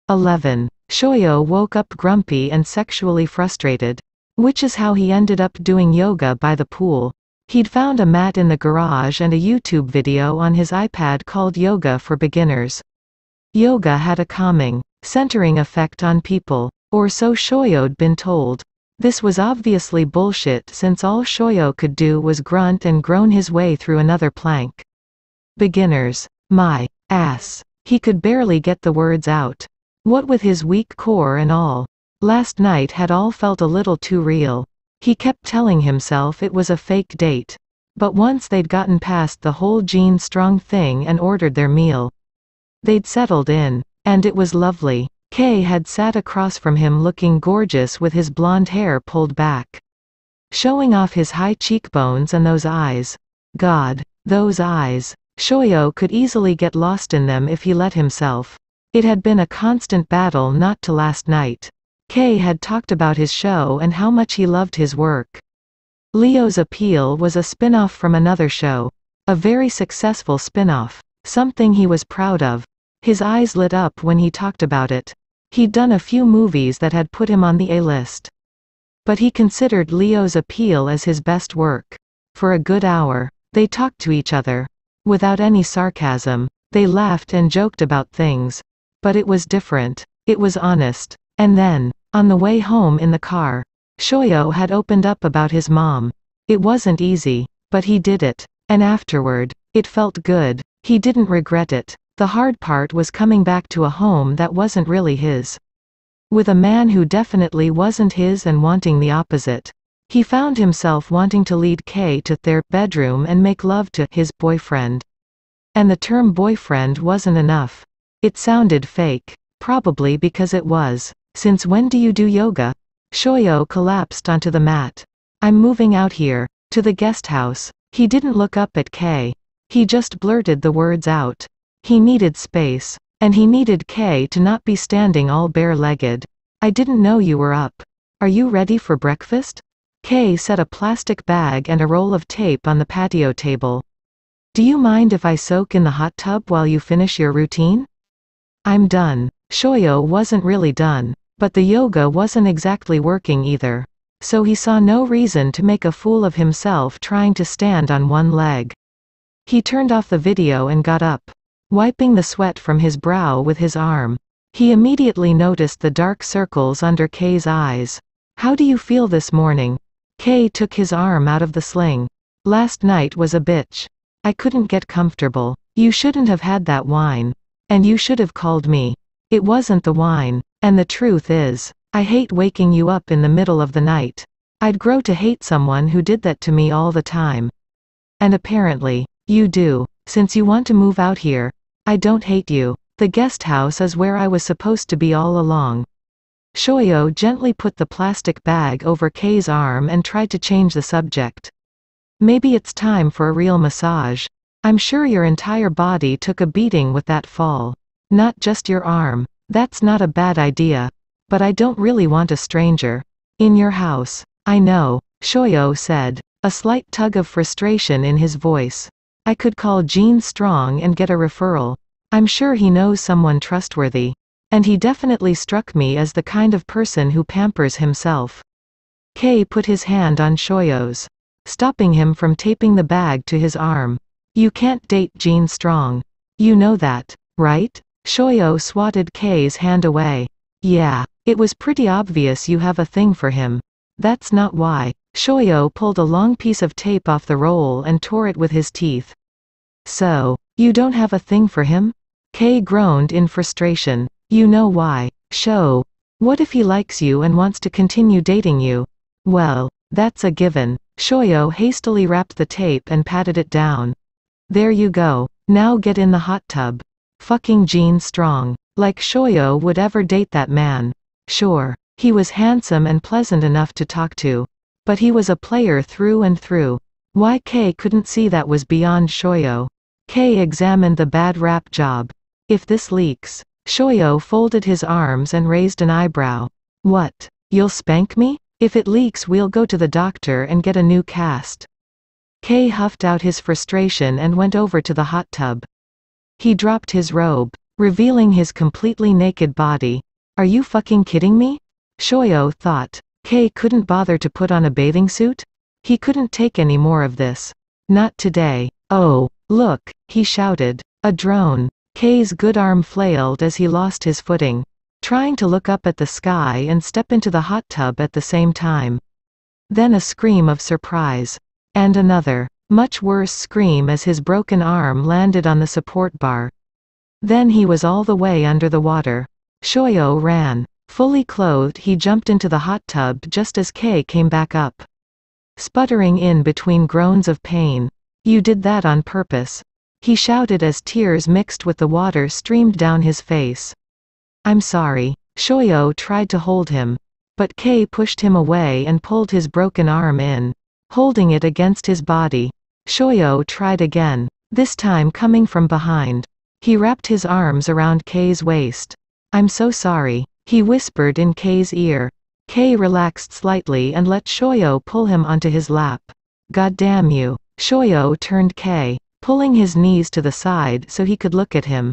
11. Shoyo woke up grumpy and sexually frustrated. Which is how he ended up doing yoga by the pool. He'd found a mat in the garage and a YouTube video on his iPad called Yoga for Beginners. Yoga had a calming, centering effect on people, or so Shoyo'd been told. This was obviously bullshit since all Shoyo could do was grunt and groan his way through another plank. Beginners. My ass. He could barely get the words out. What with his weak core and all. Last night had all felt a little too real. He kept telling himself it was a fake date. But once they'd gotten past the whole Jean Strong thing and ordered their meal, they'd settled in. And it was lovely. Kay had sat across from him looking gorgeous with his blonde hair pulled back, showing off his high cheekbones and those eyes. God, those eyes. Shoyo could easily get lost in them if he let himself. It had been a constant battle not to last night. Kay had talked about his show and how much he loved his work. Leo's Appeal was a spin-off from another show. A very successful spin-off. Something he was proud of. His eyes lit up when he talked about it. He'd done a few movies that had put him on the A-list. But he considered Leo's Appeal as his best work. For a good hour, they talked to each other. Without any sarcasm, they laughed and joked about things. But it was different. It was honest. And then, on the way home in the car, Shoyo had opened up about his mom. It wasn't easy, but he did it. And afterward, it felt good. He didn't regret it. The hard part was coming back to a home that wasn't really his. With a man who definitely wasn't his and wanting the opposite. He found himself wanting to lead Kay to their bedroom and make love to his boyfriend. And the term boyfriend wasn't enough. It sounded fake. Probably because it was. Since when do you do yoga? Shoyo collapsed onto the mat. I'm moving out here, to the guest house. He didn't look up at Kay. He just blurted the words out. He needed space. And he needed Kay to not be standing all bare-legged. I didn't know you were up. Are you ready for breakfast? Kay set a plastic bag and a roll of tape on the patio table. Do you mind if I soak in the hot tub while you finish your routine? I'm done. Shoyo wasn't really done. But the yoga wasn't exactly working either. So he saw no reason to make a fool of himself trying to stand on one leg. He turned off the video and got up, wiping the sweat from his brow with his arm. He immediately noticed the dark circles under Kay's eyes. How do you feel this morning? Kay took his arm out of the sling. Last night was a bitch. I couldn't get comfortable. You shouldn't have had that wine. And you should have called me. It wasn't the wine. And the truth is, I hate waking you up in the middle of the night. I'd grow to hate someone who did that to me all the time. And apparently, you do. Since you want to move out here, I don't hate you. The guest house is where I was supposed to be all along. Shoyo gently put the plastic bag over Kay's arm and tried to change the subject. Maybe it's time for a real massage. I'm sure your entire body took a beating with that fall. Not just your arm. That's not a bad idea. But I don't really want a stranger in your house. I know, Shoyo said, a slight tug of frustration in his voice. I could call Jean Strong and get a referral. I'm sure he knows someone trustworthy. And he definitely struck me as the kind of person who pampers himself. Kay put his hand on Shoyo's, stopping him from taping the bag to his arm. You can't date Jean Strong. You know that, right? Shoyo swatted Kay's hand away. Yeah, it was pretty obvious you have a thing for him. That's not why. Shoyo pulled a long piece of tape off the roll and tore it with his teeth. So, you don't have a thing for him? Kay groaned in frustration. You know why. What if he likes you and wants to continue dating you? Well, that's a given. Shoyo hastily wrapped the tape and patted it down. There you go. Now get in the hot tub. Fucking Jean Strong. Like Shoyo would ever date that man. Sure, he was handsome and pleasant enough to talk to. But he was a player through and through. Why Kay couldn't see that was beyond Shoyo. Kay examined the bad rap job. If this leaks. Shoyo folded his arms and raised an eyebrow. What? You'll spank me? If it leaks we'll go to the doctor and get a new cast. Kay huffed out his frustration and went over to the hot tub. He dropped his robe. revealing his completely naked body. Are you fucking kidding me? Shoyo thought. Kei couldn't bother to put on a bathing suit? He couldn't take any more of this. Not today. Oh, look, he shouted. A drone. Kei's good arm flailed as he lost his footing, trying to look up at the sky and step into the hot tub at the same time. Then a scream of surprise. And another, much worse scream as his broken arm landed on the support bar. Then he was all the way under the water. Shoyo ran. Fully clothed, he jumped into the hot tub just as Kei came back up, sputtering in between groans of pain. You did that on purpose, he shouted as tears mixed with the water streamed down his face. I'm sorry. Shoyo tried to hold him, but Kei pushed him away and pulled his broken arm in, holding it against his body. Shoyo tried again, this time coming from behind. He wrapped his arms around Kei's waist. I'm so sorry, he whispered in Kei's ear. Kei relaxed slightly and let Shoyo pull him onto his lap. God damn you. Shoyo turned Kei, pulling his knees to the side so he could look at him.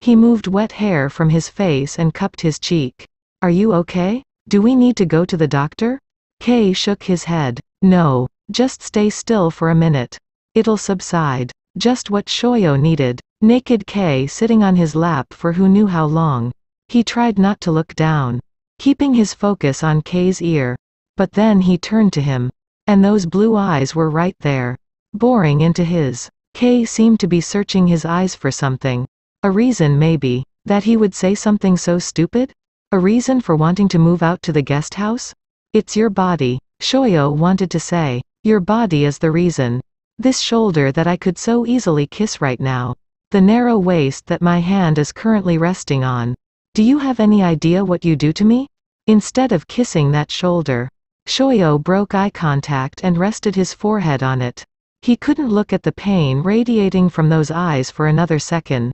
He moved wet hair from his face and cupped his cheek. Are you okay? Do we need to go to the doctor? Kei shook his head. No, just stay still for a minute. It'll subside. Just what Shoyo needed. Naked Kei sitting on his lap for who knew how long. He tried not to look down, keeping his focus on Kei's ear. But then he turned to him. And those blue eyes were right there, boring into his. Kei seemed to be searching his eyes for something. A reason maybe, that he would say something so stupid? A reason for wanting to move out to the guest house? It's your body, Shoyo wanted to say. Your body is the reason. This shoulder that I could so easily kiss right now. The narrow waist that my hand is currently resting on. Do you have any idea what you do to me? Instead of kissing that shoulder. Shoyo broke eye contact and rested his forehead on it. He couldn't look at the pain radiating from those eyes for another second.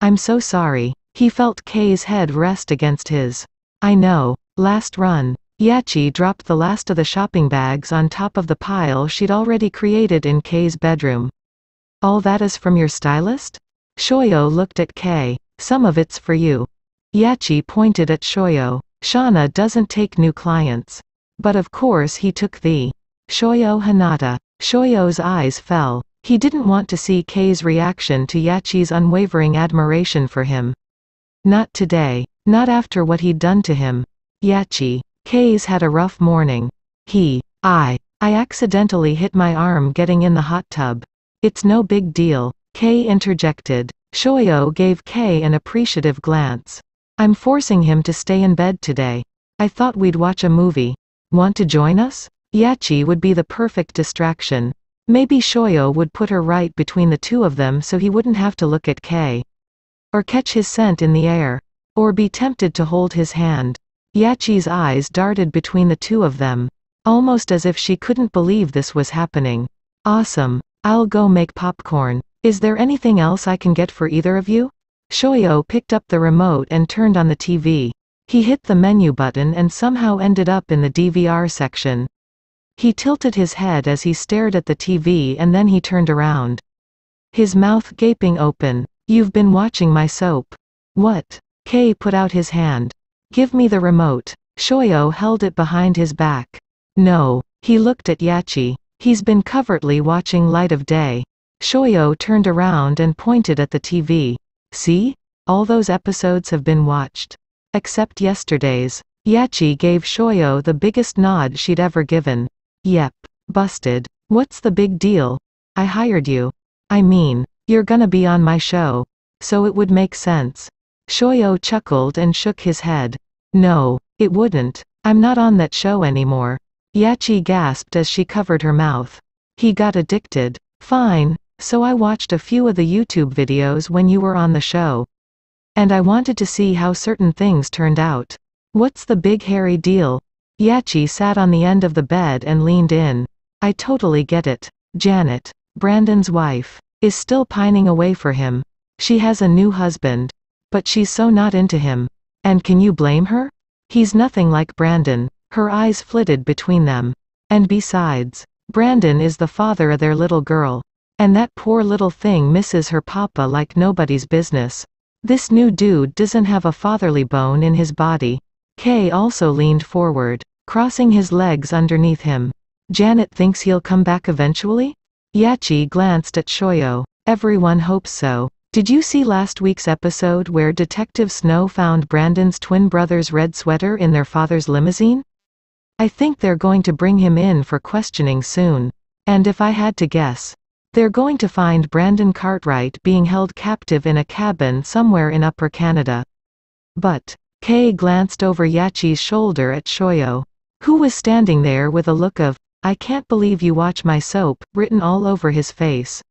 I'm so sorry. He felt Kei's head rest against his. I know. Last run. Yachi dropped the last of the shopping bags on top of the pile she'd already created in Kei's bedroom. All that is from your stylist? Shoyo looked at Kei. Some of it's for you. Yachi pointed at Shoyo. Shauna doesn't take new clients. But of course he took the Shoyo Hinata. Shoyo's eyes fell. He didn't want to see Kei's reaction to Yachi's unwavering admiration for him. Not today. Not after what he'd done to him. Yachi. Kei's had a rough morning. I accidentally hit my arm getting in the hot tub. It's no big deal. Kei interjected. Shoyo gave Kei an appreciative glance. I'm forcing him to stay in bed today. I thought we'd watch a movie. Want to join us? Yachi would be the perfect distraction. Maybe Shoyo would put her right between the two of them so he wouldn't have to look at Kei. Or catch his scent in the air. Or be tempted to hold his hand. Yachi's eyes darted between the two of them. Almost as if she couldn't believe this was happening. Awesome. I'll go make popcorn. Is there anything else I can get for either of you? Shoyo picked up the remote and turned on the TV. He hit the menu button and somehow ended up in the DVR section. He tilted his head as he stared at the TV and then he turned around. His mouth gaping open. You've been watching my soap. What? Kei put out his hand. Give me the remote. Shoyo held it behind his back. No. He looked at Yachi. He's been covertly watching Light of Day. Shoyo turned around and pointed at the TV. See? All those episodes have been watched. Except yesterday's. Yachi gave Shoyo the biggest nod she'd ever given. Yep. Busted. What's the big deal? I hired you. I mean, you're gonna be on my show. So it would make sense. Shoyo chuckled and shook his head. No, it wouldn't. I'm not on that show anymore. Yachi gasped as she covered her mouth. He got addicted. Fine. So I watched a few of the YouTube videos when you were on the show. And I wanted to see how certain things turned out. What's the big hairy deal? Yachi sat on the end of the bed and leaned in. I totally get it. Janet, Brandon's wife, is still pining away for him. She has a new husband. But she's so not into him. And can you blame her? He's nothing like Brandon. Her eyes flitted between them. And besides, Brandon is the father of their little girl. And that poor little thing misses her papa like nobody's business. This new dude doesn't have a fatherly bone in his body. Kei also leaned forward, crossing his legs underneath him. Janet thinks he'll come back eventually? Yachi glanced at Shoyo. Everyone hopes so. Did you see last week's episode where Detective Snow found Brandon's twin brother's red sweater in their father's limousine? I think they're going to bring him in for questioning soon. And if I had to guess, they're going to find Brandon Cartwright being held captive in a cabin somewhere in Upper Canada. But, Kei glanced over Yachi's shoulder at Shoyo, who was standing there with a look of, "I can't believe you watch my soap," written all over his face.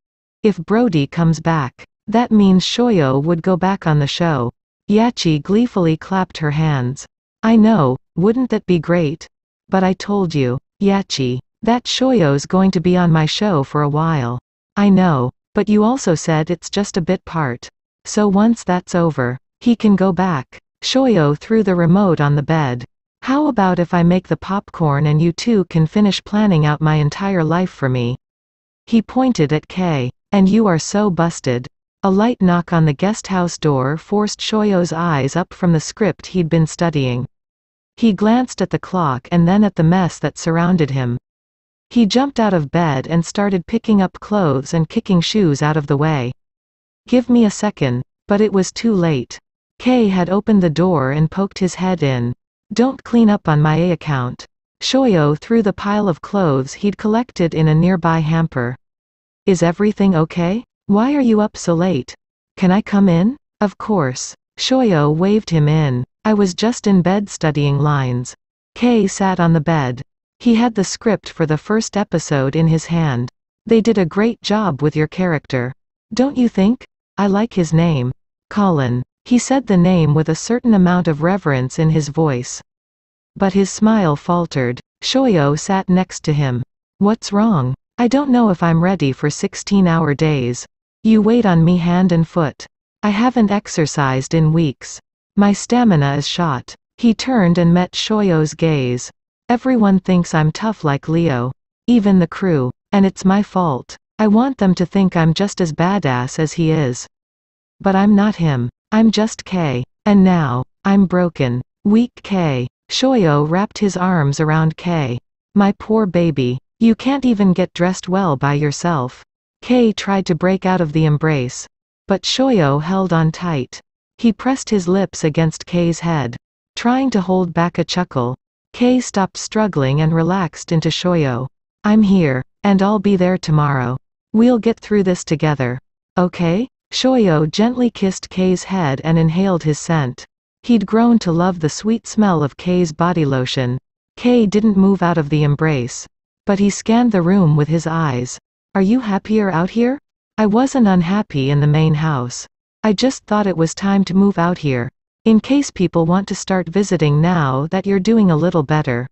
If Brody comes back, that means Shoyo would go back on the show. Yachi gleefully clapped her hands. I know, wouldn't that be great? But I told you, Yachi, that Shoyo's going to be on my show for a while. I know, but you also said it's just a bit part. So once that's over, he can go back. Shoyo threw the remote on the bed. How about if I make the popcorn and you two can finish planning out my entire life for me? He pointed at Kei. And you are so busted. A light knock on the guest house door forced Shoyo's eyes up from the script he'd been studying. He glanced at the clock and then at the mess that surrounded him. He jumped out of bed and started picking up clothes and kicking shoes out of the way. Give me a second, but it was too late. Kei had opened the door and poked his head in. Don't clean up on my account. Shoyo threw the pile of clothes he'd collected in a nearby hamper. Is everything okay? Why are you up so late? Can I come in? Of course. Shoyo waved him in. I was just in bed studying lines. Kei sat on the bed. He had the script for the first episode in his hand. They did a great job with your character. Don't you think? I like his name. Colin. He said the name with a certain amount of reverence in his voice. But his smile faltered. Shoyo sat next to him. What's wrong? I don't know if I'm ready for 16-hour days. You wait on me hand and foot. I haven't exercised in weeks. My stamina is shot. He turned and met Shoyo's gaze. Everyone thinks I'm tough like Leo. Even the crew. And it's my fault. I want them to think I'm just as badass as he is. But I'm not him. I'm just Kei. And now, I'm broken. Weak Kei. Shoyo wrapped his arms around Kei. My poor baby. You can't even get dressed well by yourself. Kei tried to break out of the embrace. But Shoyo held on tight. He pressed his lips against Kei's head, trying to hold back a chuckle. Kei stopped struggling and relaxed into Shoyo. I'm here, and I'll be there tomorrow. We'll get through this together. Okay? Shoyo gently kissed Kei's head and inhaled his scent. He'd grown to love the sweet smell of Kei's body lotion. Kei didn't move out of the embrace. But he scanned the room with his eyes. Are you happier out here? I wasn't unhappy in the main house. I just thought it was time to move out here. In case people want to start visiting now that you're doing a little better.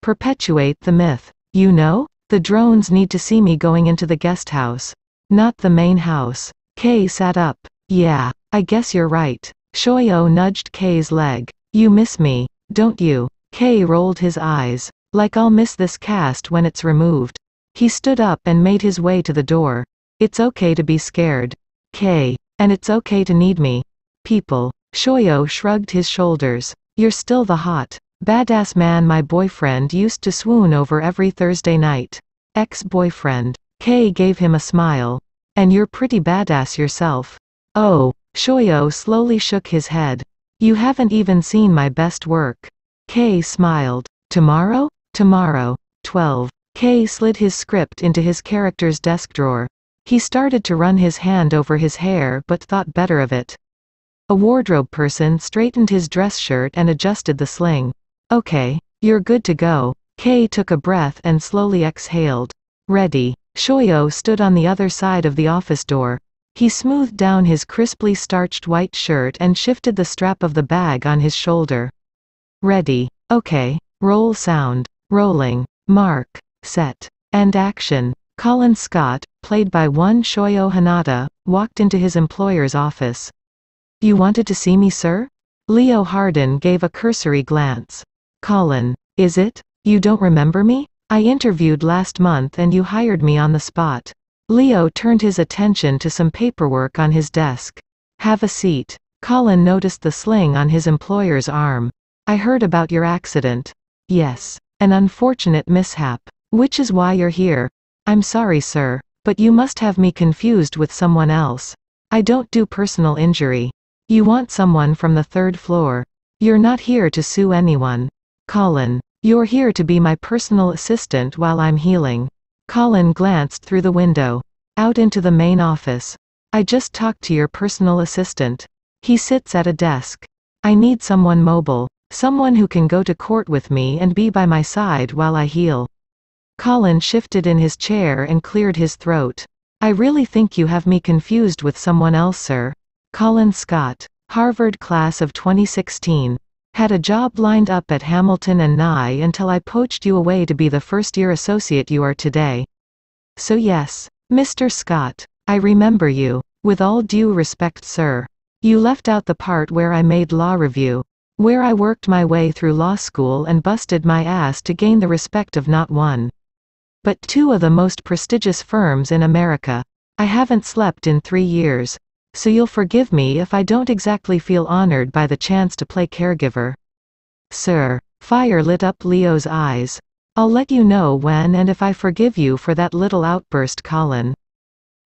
Perpetuate the myth. You know? The drones need to see me going into the guest house. Not the main house. Kei sat up. Yeah, I guess you're right. Shoyo nudged Kei's leg. You miss me, don't you? Kei rolled his eyes. Like I'll miss this cast when it's removed. He stood up and made his way to the door. It's okay to be scared. Kei. And it's okay to need me. People. Shoyo shrugged his shoulders. You're still the hot, badass man my boyfriend used to swoon over every Thursday night. Ex-boyfriend. Kei gave him a smile. And you're pretty badass yourself. Oh, Shoyo slowly shook his head. You haven't even seen my best work. Kei smiled. Tomorrow? Tomorrow. 12. Kei slid his script into his character's desk drawer. He started to run his hand over his hair but thought better of it. A wardrobe person straightened his dress shirt and adjusted the sling. Okay, you're good to go. Kei took a breath and slowly exhaled. Ready. Shoyo stood on the other side of the office door. He smoothed down his crisply starched white shirt and shifted the strap of the bag on his shoulder. Ready. Okay. Roll sound. Rolling. Mark. Set. And action. Colin Scott, played by one Shoyo Hanada, walked into his employer's office. You wanted to see me, sir? Leo Hardin gave a cursory glance. Colin. Is it? You don't remember me? I interviewed last month and you hired me on the spot. Leo turned his attention to some paperwork on his desk. Have a seat. Colin noticed the sling on his employer's arm. I heard about your accident. Yes. An unfortunate mishap. Which is why you're here. I'm sorry, sir, but you must have me confused with someone else. I don't do personal injury. You want someone from the 3rd floor. You're not here to sue anyone. Colin. You're here to be my personal assistant while I'm healing. Colin glanced through the window. Out into the main office. I just talked to your personal assistant. He sits at a desk. I need someone mobile. Someone who can go to court with me and be by my side while I heal. Colin shifted in his chair and cleared his throat. I really think you have me confused with someone else, sir. Colin Scott, Harvard class of 2016. Had a job lined up at Hamilton and Nye until I poached you away to be the first-year associate you are today. So yes, Mr. Scott, I remember you. With all due respect, sir. You left out the part where I made law review. Where I worked my way through law school and busted my ass to gain the respect of not one, but 2 of the most prestigious firms in America. I haven't slept in 3 years. So you'll forgive me if I don't exactly feel honored by the chance to play caregiver. Sir. Fire lit up Leo's eyes. I'll let you know when and if I forgive you for that little outburst, Colin.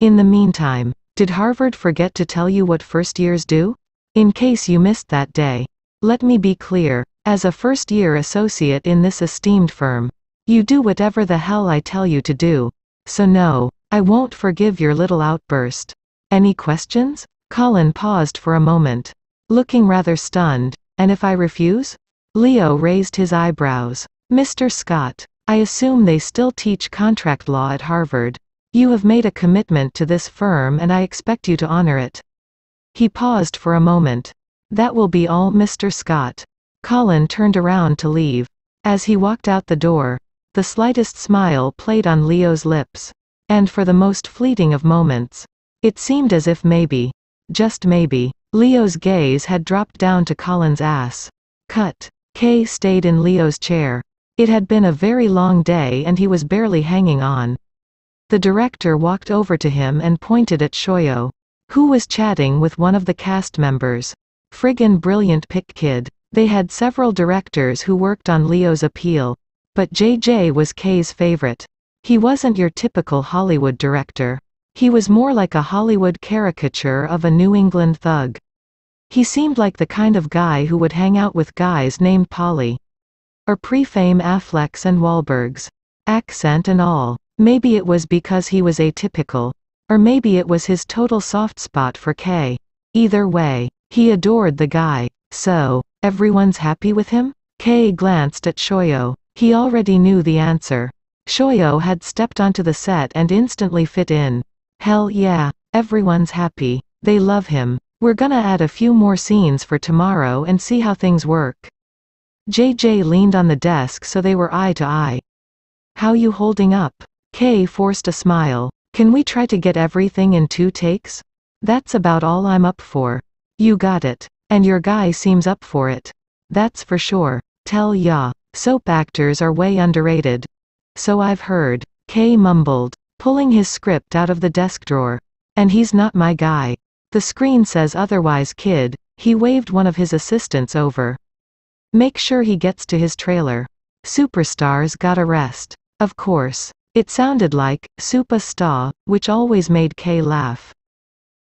In the meantime, did Harvard forget to tell you what first years do? In case you missed that day. Let me be clear, as a first-year associate in this esteemed firm, you do whatever the hell I tell you to do. So no, I won't forgive your little outburst. Any questions? Colin paused for a moment, looking rather stunned. And if I refuse? Leo raised his eyebrows. Mr. Scott, I assume they still teach contract law at Harvard. You have made a commitment to this firm and I expect you to honor it. He paused for a moment. That will be all, Mr. Scott. Colin turned around to leave. As he walked out the door, the slightest smile played on Leo's lips. And for the most fleeting of moments, it seemed as if maybe, just maybe, Leo's gaze had dropped down to Colin's ass. Cut. Kay stayed in Leo's chair. It had been a very long day and he was barely hanging on. The director walked over to him and pointed at Shoyo, who was chatting with one of the cast members. Friggin' brilliant pick, kid. They had several directors who worked on Leo's appeal, but JJ was Kay's favorite. He wasn't your typical Hollywood director. He was more like a Hollywood caricature of a New England thug. He seemed like the kind of guy who would hang out with guys named Polly. Or pre-fame Afflecks and Wahlbergs. Accent and all. Maybe it was because he was atypical. Or maybe it was his total soft spot for Kay. Either way, he adored the guy. So, everyone's happy with him? Kay glanced at Shoyo. He already knew the answer. Shoyo had stepped onto the set and instantly fit in. Hell yeah, everyone's happy. They love him. We're gonna add a few more scenes for tomorrow and see how things work. JJ leaned on the desk so they were eye to eye. How you holding up? Kay forced a smile. Can we try to get everything in 2 takes? That's about all I'm up for. You got it. And your guy seems up for it. That's for sure. Tell ya. Soap actors are way underrated. So I've heard. Kay mumbled, pulling his script out of the desk drawer. And he's not my guy. The screen says otherwise, kid. He waved one of his assistants over. Make sure he gets to his trailer. Superstars gotta rest. Of course. It sounded like superstar, which always made Kay laugh.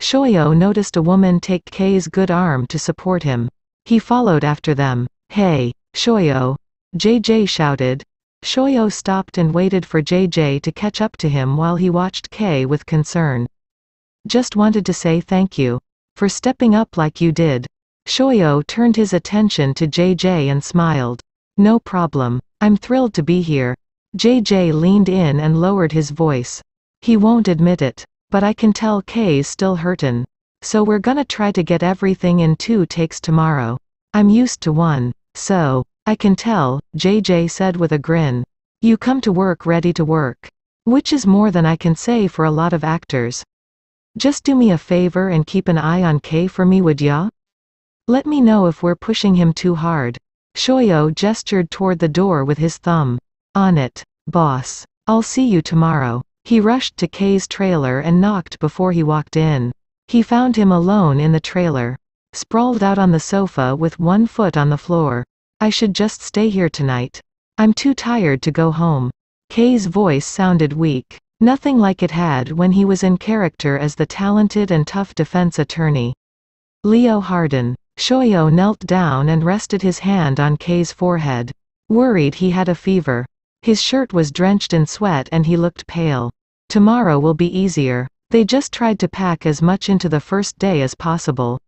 Shoyo noticed a woman take Kay's good arm to support him. He followed after them. Hey, Shoyo! JJ shouted. Shoyo stopped and waited for JJ to catch up to him while he watched Kay with concern. Just wanted to say thank you. For stepping up like you did. Shoyo turned his attention to JJ and smiled. No problem. I'm thrilled to be here. JJ leaned in and lowered his voice. He won't admit it, but I can tell Kay's still hurtin'. So we're gonna try to get everything in 2 takes tomorrow. I'm used to 1. So, I can tell, JJ said with a grin. You come to work ready to work. Which is more than I can say for a lot of actors. Just do me a favor and keep an eye on Kay for me, would ya? Let me know if we're pushing him too hard. Shoyo gestured toward the door with his thumb. On it, boss. I'll see you tomorrow. He rushed to Kay's trailer and knocked before he walked in. He found him alone in the trailer, sprawled out on the sofa with one foot on the floor. I should just stay here tonight. I'm too tired to go home. Kei's voice sounded weak, nothing like it had when he was in character as the talented and tough defense attorney. Leo Harden. Shoyo knelt down and rested his hand on Kei's forehead. Worried he had a fever. His shirt was drenched in sweat and he looked pale. Tomorrow will be easier. They just tried to pack as much into the first day as possible.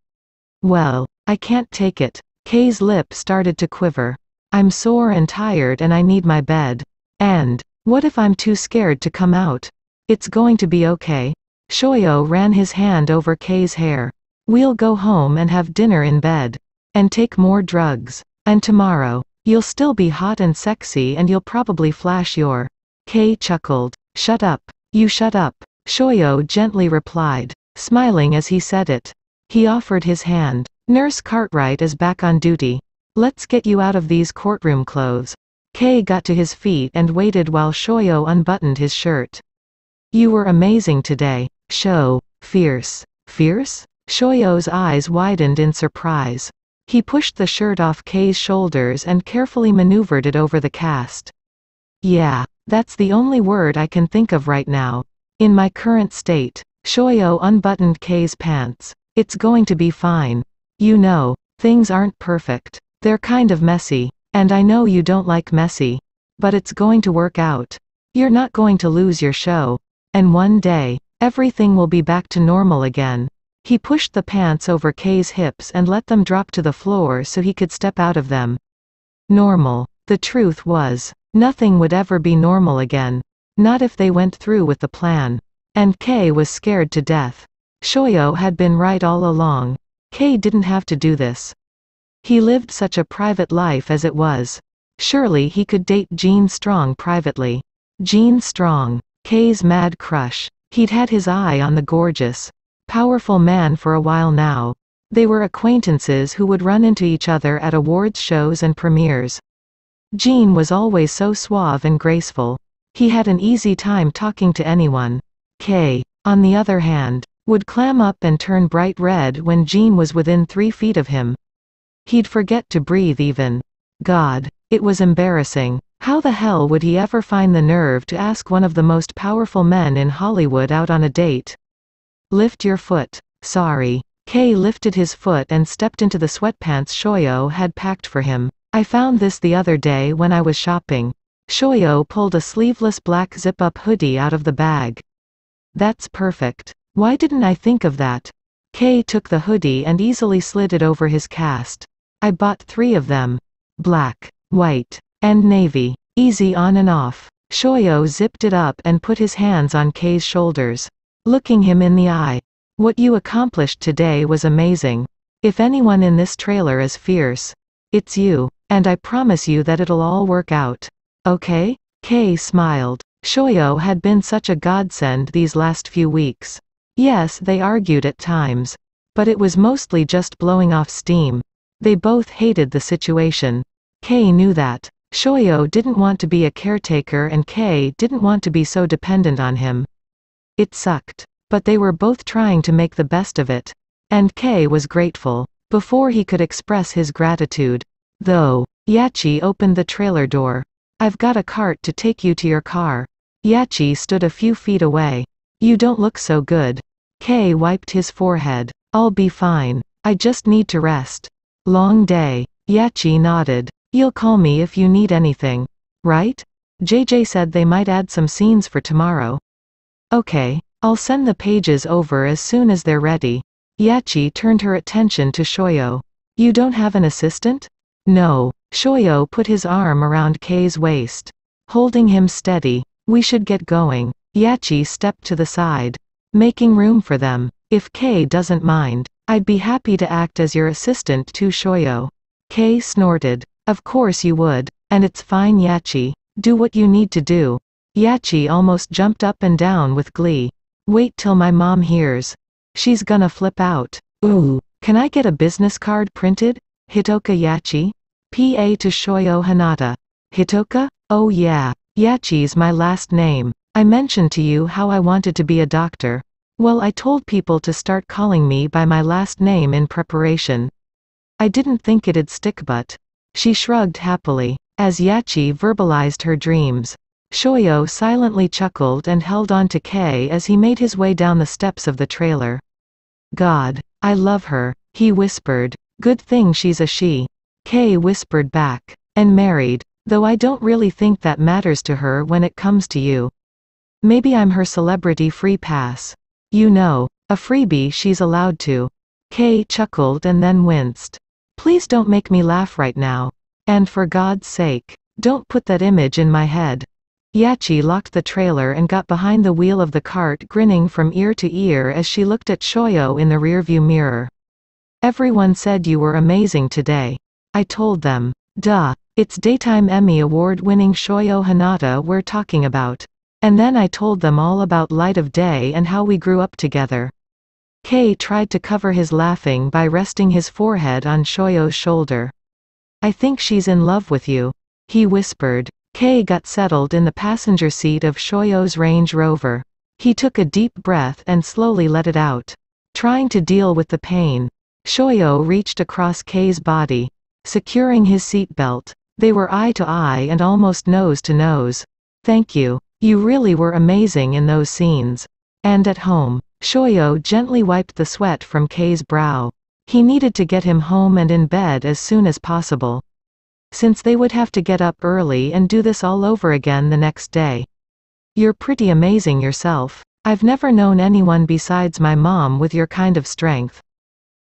Well, I can't take it. Kei's lip started to quiver. I'm sore and tired and I need my bed. And, what if I'm too scared to come out? It's going to be okay. Shoyo ran his hand over Kei's hair. We'll go home and have dinner in bed. And take more drugs. And tomorrow, you'll still be hot and sexy and you'll probably flash your. Kei chuckled. Shut up. You shut up. Shoyo gently replied, smiling as he said it. He offered his hand. Nurse Cartwright is back on duty. Let's get you out of these courtroom clothes. Kei got to his feet and waited while Shoyo unbuttoned his shirt. You were amazing today. Fierce. Fierce? Shoyo's eyes widened in surprise. He pushed the shirt off Kei's shoulders and carefully maneuvered it over the cast. Yeah, that's the only word I can think of right now. In my current state. Shoyo unbuttoned Kei's pants. It's going to be fine. You know, things aren't perfect. They're kind of messy. And I know you don't like messy. But it's going to work out. You're not going to lose your show. And one day, everything will be back to normal again. He pushed the pants over Kei's hips and let them drop to the floor so he could step out of them. Normal. The truth was, nothing would ever be normal again. Not if they went through with the plan. And Kei was scared to death. Shoyo had been right all along. Kei didn't have to do this. He lived such a private life as it was. Surely he could date Jean Strong privately. Jean Strong. Kei's mad crush. He'd had his eye on the gorgeous, powerful man for a while now. They were acquaintances who would run into each other at awards shows and premieres. Jean was always so suave and graceful. He had an easy time talking to anyone. Kei, on the other hand, would clam up and turn bright red when Jean was within 3 feet of him. He'd forget to breathe even. God, it was embarrassing. How the hell would he ever find the nerve to ask one of the most powerful men in Hollywood out on a date? Lift your foot. Sorry. Kei lifted his foot and stepped into the sweatpants Shoyo had packed for him. I found this the other day when I was shopping. Shoyo pulled a sleeveless black zip-up hoodie out of the bag. That's perfect. Why didn't I think of that? Kei took the hoodie and easily slid it over his cast. I bought 3 of them. Black, white, and navy. Easy on and off. Shoyo zipped it up and put his hands on Kei's shoulders. Looking him in the eye. What you accomplished today was amazing. If anyone in this trailer is fierce, it's you. And I promise you that it'll all work out. Okay? Kei smiled. Shoyo had been such a godsend these last few weeks. Yes, they argued at times. But it was mostly just blowing off steam. They both hated the situation. Kei knew that. Shoyo didn't want to be a caretaker and Kei didn't want to be so dependent on him. It sucked. But they were both trying to make the best of it. And Kei was grateful. Before he could express his gratitude, though, Yachi opened the trailer door. I've got a cart to take you to your car. Yachi stood a few feet away. You don't look so good. Kei wiped his forehead. I'll be fine. I just need to rest. Long day. Yachi nodded. You'll call me if you need anything. Right? JJ said they might add some scenes for tomorrow. Okay. I'll send the pages over as soon as they're ready. Yachi turned her attention to Shoyo. You don't have an assistant? No. Shoyo put his arm around Kei's waist. Holding him steady. We should get going. Yachi stepped to the side. Making room for them. If Kei doesn't mind, I'd be happy to act as your assistant too, Shoyo. Kei snorted. Of course you would. And it's fine, Yachi. Do what you need to do. Yachi almost jumped up and down with glee. Wait till my mom hears. She's gonna flip out. Ooh, can I get a business card printed? Hitoka Yachi? PA to Shoyo Hinata. Hitoka? Oh yeah. Yachi's my last name. I mentioned to you how I wanted to be a doctor. Well, I told people to start calling me by my last name in preparation. I didn't think it'd stick, but. She shrugged happily. As Yachi verbalized her dreams, Shoyo silently chuckled and held on to Kei as he made his way down the steps of the trailer. God, I love her, he whispered. Good thing she's a she. Kei whispered back. And married. Though I don't really think that matters to her when it comes to you. Maybe I'm her celebrity free pass. You know, a freebie she's allowed to. Kei chuckled and then winced. Please don't make me laugh right now. And for God's sake, don't put that image in my head. Yachi locked the trailer and got behind the wheel of the cart, grinning from ear to ear as she looked at Shoyo in the rearview mirror. Everyone said you were amazing today. I told them. Duh, it's Daytime Emmy Award-winning Shoyo Hinata we're talking about. And then I told them all about Light of Day and how we grew up together. Kei tried to cover his laughing by resting his forehead on Shoyo's shoulder. I think she's in love with you, he whispered. Kei got settled in the passenger seat of Shoyo's Range Rover. He took a deep breath and slowly let it out. Trying to deal with the pain, Shoyo reached across Kei's body, securing his seatbelt. They were eye to eye and almost nose to nose. Thank you. You really were amazing in those scenes. And at home, Shoyo gently wiped the sweat from Kei's brow. He needed to get him home and in bed as soon as possible, since they would have to get up early and do this all over again the next day. You're pretty amazing yourself. I've never known anyone besides my mom with your kind of strength.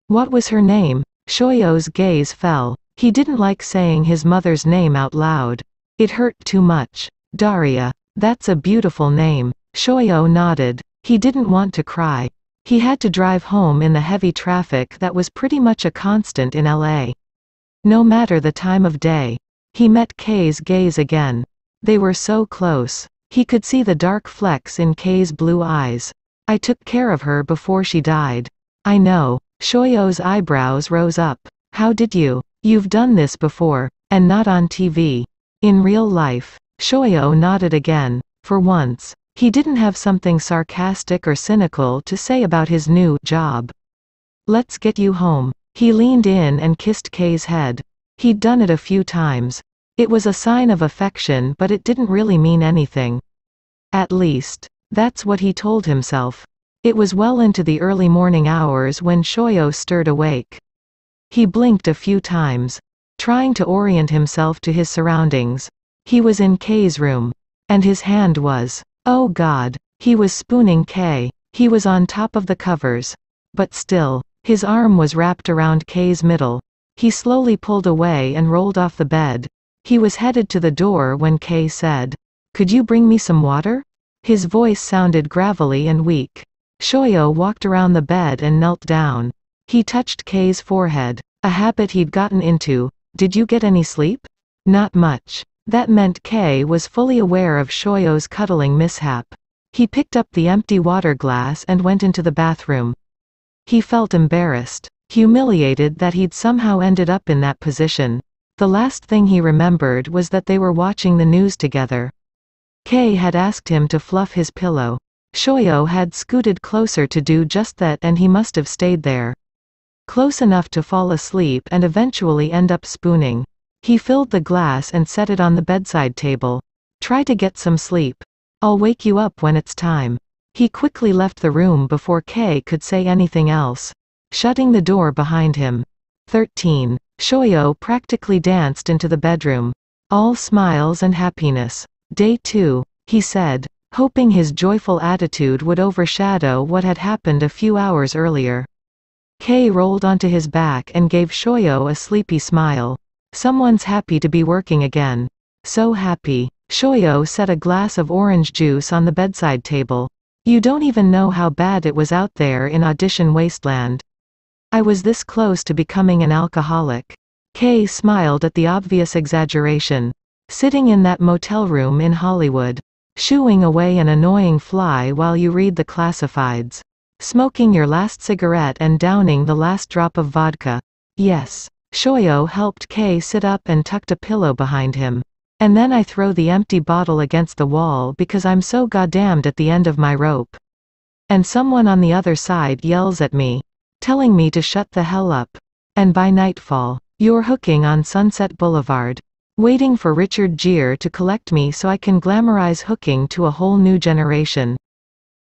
What was her name? Shoyo's gaze fell. He didn't like saying his mother's name out loud. It hurt too much. Daria. That's a beautiful name. Shoyo nodded. He didn't want to cry. He had to drive home in the heavy traffic that was pretty much a constant in LA. No matter the time of day. He met Kei's gaze again. They were so close. He could see the dark flecks in Kei's blue eyes. I took care of her before she died. I know. Shoyo's eyebrows rose up. How did you? You've done this before, and not on TV. In real life. Shoyo nodded again. For once, he didn't have something sarcastic or cynical to say about his new job. Let's get you home. He leaned in and kissed Kei's head. He'd done it a few times. It was a sign of affection, but it didn't really mean anything. At least, that's what he told himself. It was well into the early morning hours when Shoyo stirred awake. He blinked a few times, trying to orient himself to his surroundings. He was in Kei's room. And his hand was. Oh God. He was spooning Kei. He was on top of the covers. But still, his arm was wrapped around Kei's middle. He slowly pulled away and rolled off the bed. He was headed to the door when Kei said, "Could you bring me some water?" His voice sounded gravelly and weak. Shoyo walked around the bed and knelt down. He touched Kei's forehead, a habit he'd gotten into. Did you get any sleep? Not much. That meant Kei was fully aware of Shoyo's cuddling mishap. He picked up the empty water glass and went into the bathroom. He felt embarrassed, humiliated that he'd somehow ended up in that position. The last thing he remembered was that they were watching the news together. Kei had asked him to fluff his pillow. Shoyo had scooted closer to do just that, and he must have stayed there, close enough to fall asleep and eventually end up spooning. He filled the glass and set it on the bedside table. Try to get some sleep. I'll wake you up when it's time. He quickly left the room before Kei could say anything else, shutting the door behind him. 13. Shoyo practically danced into the bedroom. All smiles and happiness. Day 2, he said, hoping his joyful attitude would overshadow what had happened a few hours earlier. Kei rolled onto his back and gave Shoyo a sleepy smile. Someone's happy to be working again. So happy. Shoyo set a glass of orange juice on the bedside table. You don't even know how bad it was out there in audition wasteland. I was this close to becoming an alcoholic. Kei smiled at the obvious exaggeration. Sitting in that motel room in Hollywood, shooing away an annoying fly while you read the classifieds. Smoking your last cigarette and downing the last drop of vodka. Yes. Shoyo helped Kei sit up and tucked a pillow behind him. And then I throw the empty bottle against the wall because I'm so goddamned at the end of my rope. And someone on the other side yells at me, telling me to shut the hell up. And by nightfall, you're hooking on Sunset Boulevard, waiting for Richard Gere to collect me so I can glamorize hooking to a whole new generation.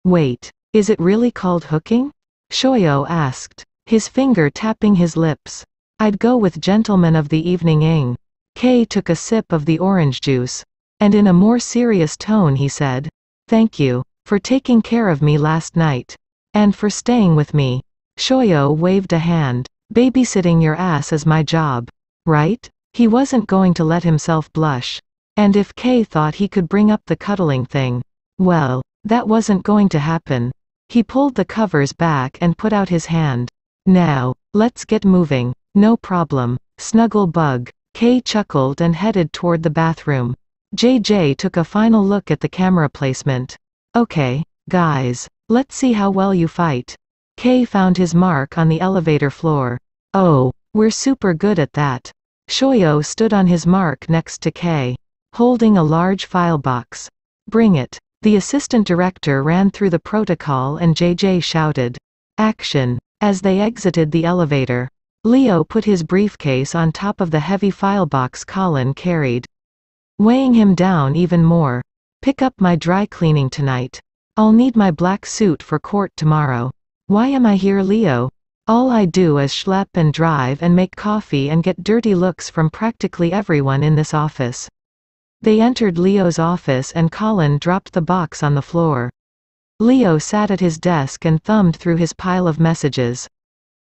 Wait, is it really called hooking? Shoyo asked, his finger tapping his lips. I'd go with Gentleman of the Evening. Kei took a sip of the orange juice, and in a more serious tone he said, "Thank you, for taking care of me last night. And for staying with me." Shoyo waved a hand. "Babysitting your ass is my job. Right?" He wasn't going to let himself blush. And if Kei thought he could bring up the cuddling thing, well, that wasn't going to happen. He pulled the covers back and put out his hand. "Now, let's get moving." "No problem. Snuggle bug." Kei chuckled and headed toward the bathroom. JJ took a final look at the camera placement. "Okay, guys, let's see how well you fight." Kei found his mark on the elevator floor. "Oh, we're super good at that." Shoyo stood on his mark next to Kei, holding a large file box. "Bring it." The assistant director ran through the protocol and JJ shouted, "Action." As they exited the elevator, Leo put his briefcase on top of the heavy file box Colin carried, weighing him down even more. "Pick up my dry cleaning tonight. I'll need my black suit for court tomorrow." "Why am I here, Leo?" "All I do is schlep and drive and make coffee and get dirty looks from practically everyone in this office." They entered Leo's office and Colin dropped the box on the floor. Leo sat at his desk and thumbed through his pile of messages.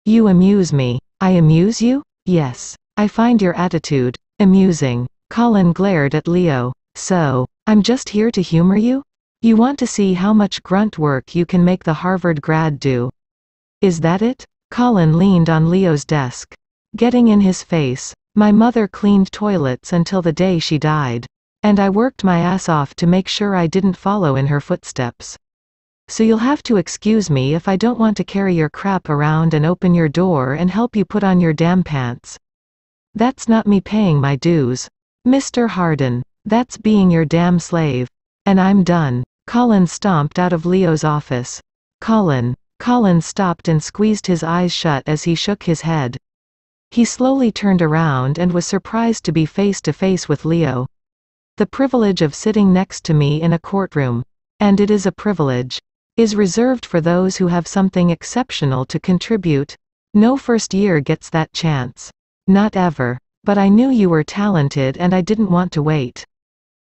"You amuse me." "I amuse you?" "Yes. I find your attitude amusing." Colin glared at Leo. "So, I'm just here to humor you? You want to see how much grunt work you can make the Harvard grad do? Is that it?" Colin leaned on Leo's desk, getting in his face. "My mother cleaned toilets until the day she died. And I worked my ass off to make sure I didn't follow in her footsteps. So you'll have to excuse me if I don't want to carry your crap around and open your door and help you put on your damn pants. That's not me paying my dues, Mr. Harden. That's being your damn slave. And I'm done." Colin stomped out of Leo's office. "Colin." Colin stopped and squeezed his eyes shut as he shook his head. He slowly turned around and was surprised to be face to face with Leo. "The privilege of sitting next to me in a courtroom, and it is a privilege, is reserved for those who have something exceptional to contribute. No first year gets that chance. Not ever. But I knew you were talented and I didn't want to wait.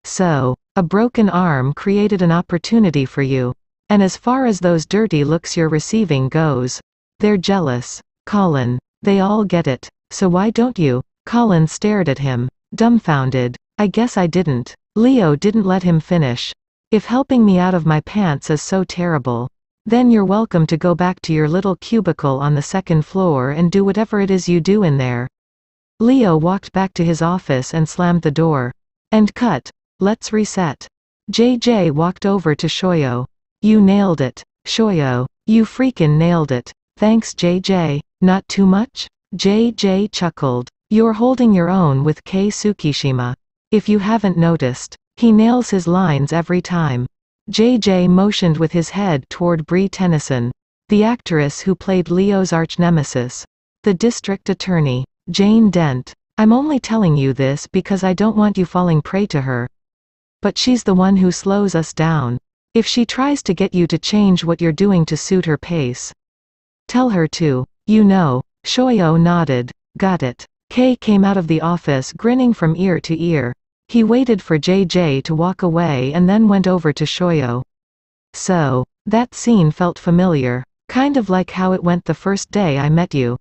So, a broken arm created an opportunity for you. And as far as those dirty looks you're receiving goes, they're jealous. Colin. They all get it. So why don't you?" Colin stared at him, dumbfounded. "I guess I didn't." Leo didn't let him finish. "If helping me out of my pants is so terrible, then you're welcome to go back to your little cubicle on the second floor and do whatever it is you do in there." Leo walked back to his office and slammed the door. "And cut. Let's reset." JJ walked over to Shoyo. "You nailed it, Shoyo. You freakin' nailed it." "Thanks, JJ. Not too much?" JJ chuckled. "You're holding your own with Kei Tsukihina. If you haven't noticed, he nails his lines every time." JJ motioned with his head toward Brie Tennyson, the actress who played Leo's arch-nemesis, the district attorney, Jane Dent. "I'm only telling you this because I don't want you falling prey to her. But she's the one who slows us down. If she tries to get you to change what you're doing to suit her pace, tell her to. You know." Shoyo nodded. "Got it." Kei came out of the office grinning from ear to ear. He waited for JJ to walk away and then went over to Shoyo. "So, that scene felt familiar. Kind of like how it went the first day I met you."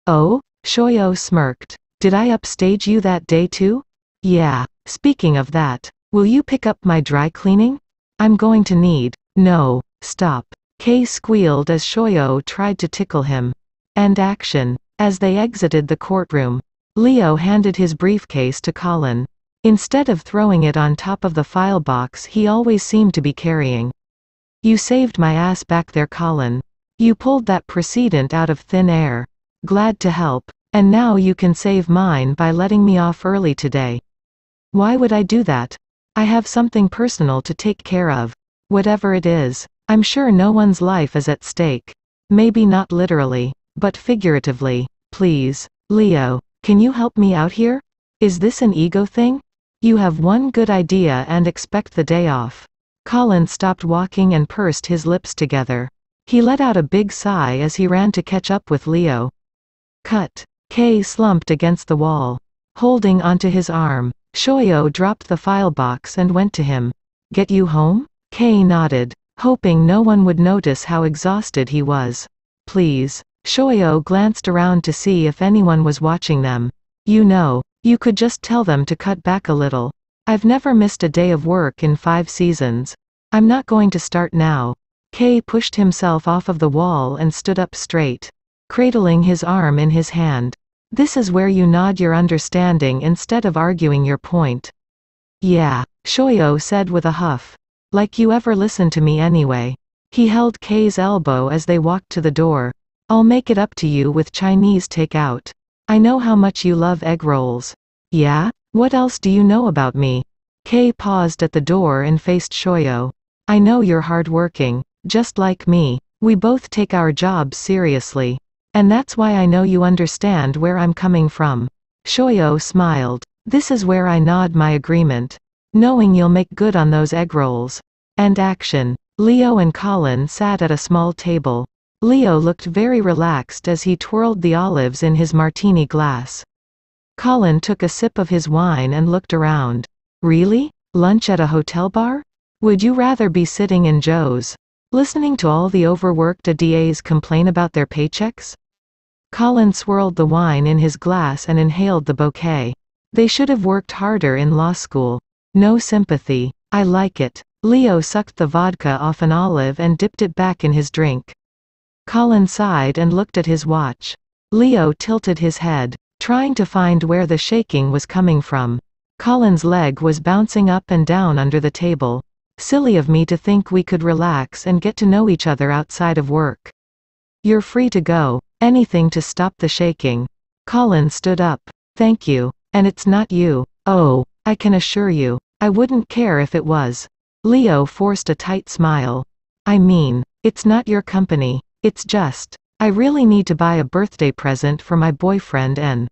"Oh?" Shoyo smirked. "Did I upstage you that day too?" "Yeah. Speaking of that, will you pick up my dry cleaning? I'm going to need." "No, stop." Kei squealed as Shoyo tried to tickle him. And action. As they exited the courtroom, Leo handed his briefcase to Colin, instead of throwing it on top of the file box he always seemed to be carrying. "You saved my ass back there, Colin. You pulled that precedent out of thin air. Glad to help. And now you can save mine by letting me off early today." "Why would I do that?" "I have something personal to take care of. Whatever it is." I'm sure no one's life is at stake. Maybe not literally, but figuratively. Please, Leo, can you help me out here? Is this an ego thing? You have one good idea and expect the day off. Colin stopped walking and pursed his lips together. He let out a big sigh as he ran to catch up with Leo. Cut. Kay slumped against the wall, holding onto his arm. Shoyo dropped the file box and went to him. Get you home? Kay nodded, hoping no one would notice how exhausted he was. Please. Shoyo glanced around to see if anyone was watching them. You know, you could just tell them to cut back a little. I've never missed a day of work in 5 seasons. I'm not going to start now. Kay pushed himself off of the wall and stood up straight, cradling his arm in his hand. This is where you nod your understanding instead of arguing your point. Yeah, Shoyo said with a huff. Like you ever listen to me anyway. He held Kay's elbow as they walked to the door. I'll make it up to you with Chinese takeout. I know how much you love egg rolls. Yeah? What else do you know about me? Kay paused at the door and faced Shoyo. I know you're hardworking, just like me. We both take our jobs seriously. And that's why I know you understand where I'm coming from. Shoyo smiled. This is where I nod my agreement. Knowing you'll make good on those egg rolls. And action. Leo and Colin sat at a small table. Leo looked very relaxed as he twirled the olives in his martini glass. Colin took a sip of his wine and looked around. Really? Lunch at a hotel bar? Would you rather be sitting in Joe's, listening to all the overworked ADAs complain about their paychecks? Colin swirled the wine in his glass and inhaled the bouquet. They should have worked harder in law school. No sympathy. I like it. Leo sucked the vodka off an olive and dipped it back in his drink. Colin sighed and looked at his watch. Leo tilted his head, trying to find where the shaking was coming from. Colin's leg was bouncing up and down under the table. Silly of me to think we could relax and get to know each other outside of work. You're free to go. Anything to stop the shaking. Colin stood up. Thank you. And it's not you. Oh, I can assure you. I wouldn't care if it was. Leo forced a tight smile. I mean, it's not your company. It's just, I really need to buy a birthday present for my boyfriend and,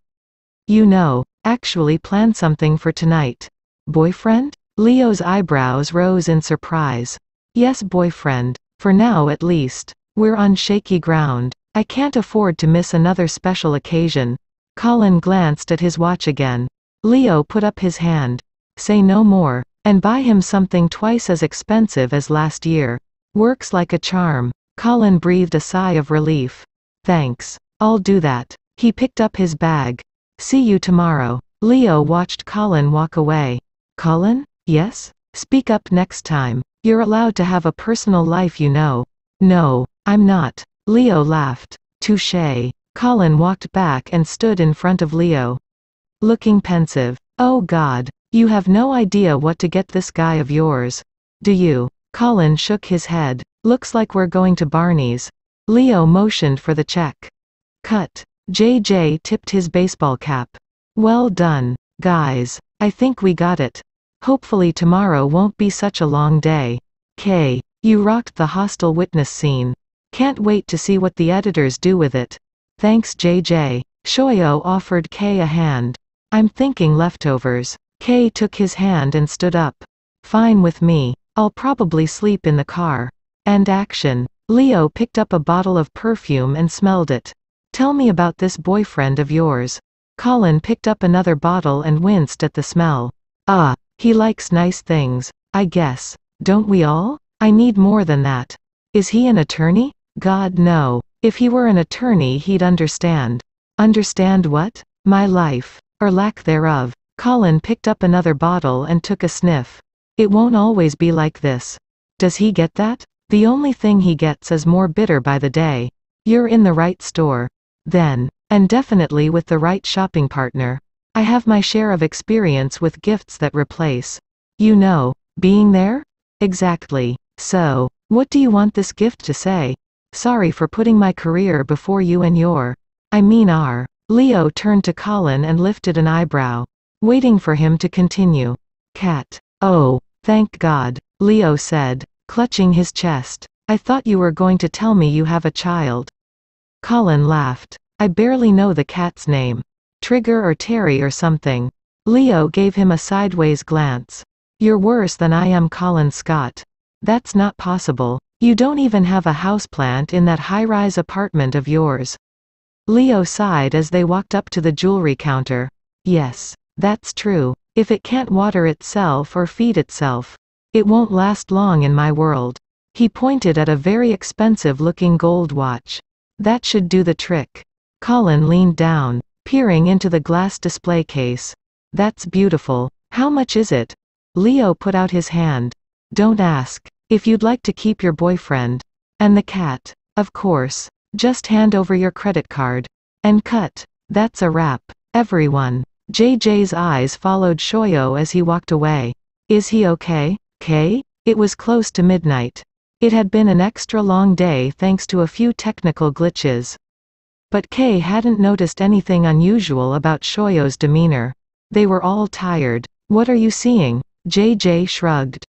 you know, actually plan something for tonight. Boyfriend? Leo's eyebrows rose in surprise. Yes, boyfriend. For now at least. We're on shaky ground. I can't afford to miss another special occasion. Colin glanced at his watch again. Leo put up his hand. Say no more. And buy him something twice as expensive as last year. Works like a charm. Colin breathed a sigh of relief. Thanks. I'll do that. He picked up his bag. See you tomorrow. Leo watched Colin walk away. Colin? Yes? Speak up next time. You're allowed to have a personal life, you know. No, I'm not. Leo laughed. Touché. Colin walked back and stood in front of Leo, looking pensive. Oh God, you have no idea what to get this guy of yours. Do you? Colin shook his head. Looks like we're going to Barney's. Leo motioned for the check. Cut. JJ tipped his baseball cap. Well done, guys. I think we got it. Hopefully tomorrow won't be such a long day. Kay, you rocked the hostile witness scene. Can't wait to see what the editors do with it. Thanks JJ. Shoyo offered Kay a hand. I'm thinking leftovers. Kay took his hand and stood up. Fine with me. I'll probably sleep in the car. And action. Leo picked up a bottle of perfume and smelled it. Tell me about this boyfriend of yours. Colin picked up another bottle and winced at the smell. He likes nice things, I guess. Don't we all? I need more than that. Is he an attorney? God no. If he were an attorney he'd understand. Understand what? My life. Or lack thereof. Colin picked up another bottle and took a sniff. It won't always be like this. Does he get that? The only thing he gets is more bitter by the day. You're in the right store. Then. And definitely with the right shopping partner. I have my share of experience with gifts that replace. You know, being there? Exactly. So, what do you want this gift to say? Sorry for putting my career before you and your. I mean our. Leo turned to Colin and lifted an eyebrow, waiting for him to continue. Cat. Oh, thank God, Leo said, clutching his chest. I thought you were going to tell me you have a child. Colin laughed. I barely know the cat's name. Trigger or Terry or something. Leo gave him a sideways glance. You're worse than I am, Colin Scott. That's not possible. You don't even have a houseplant in that high-rise apartment of yours. Leo sighed as they walked up to the jewelry counter. Yes, that's true. If it can't water itself or feed itself, it won't last long in my world. He pointed at a very expensive-looking gold watch. That should do the trick. Colin leaned down, peering into the glass display case. That's beautiful. How much is it? Leo put out his hand. Don't ask. If you'd like to keep your boyfriend. And the cat. Of course. Just hand over your credit card. And cut. That's a wrap. Everyone. JJ's eyes followed Shoyo as he walked away. Is he okay, Kay? It was close to midnight. It had been an extra long day thanks to a few technical glitches. But Kay hadn't noticed anything unusual about Shoyo's demeanor. They were all tired. What are you seeing? JJ shrugged.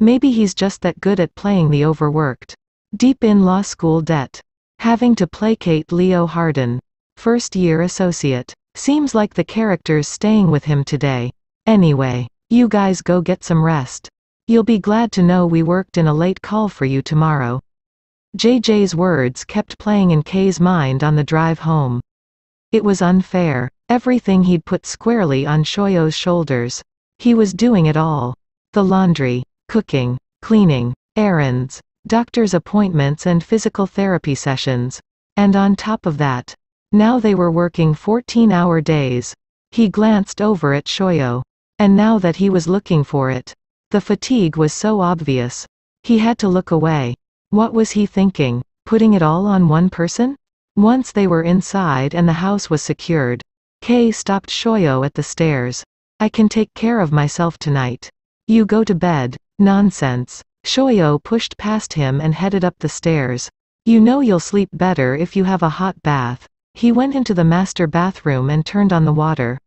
Maybe he's just that good at playing the overworked. Deep in law school debt. Having to placate Leo Harden. First-year associate. Seems like the character's staying with him today. Anyway, you guys go get some rest. You'll be glad to know we worked in a late call for you tomorrow. JJ's words kept playing in Kay's mind on the drive home. It was unfair. Everything he'd put squarely on Shoyo's shoulders. He was doing it all. The laundry, cooking, cleaning, errands, doctor's appointments and physical therapy sessions. And on top of that, now they were working 14-hour days. He glanced over at Shoyo. And now that he was looking for it, the fatigue was so obvious. He had to look away. What was he thinking? Putting it all on one person? Once they were inside and the house was secured, Kay stopped Shoyo at the stairs. I can take care of myself tonight. You go to bed. Nonsense. Shoyo pushed past him and headed up the stairs. You know you'll sleep better if you have a hot bath. He went into the master bathroom and turned on the water.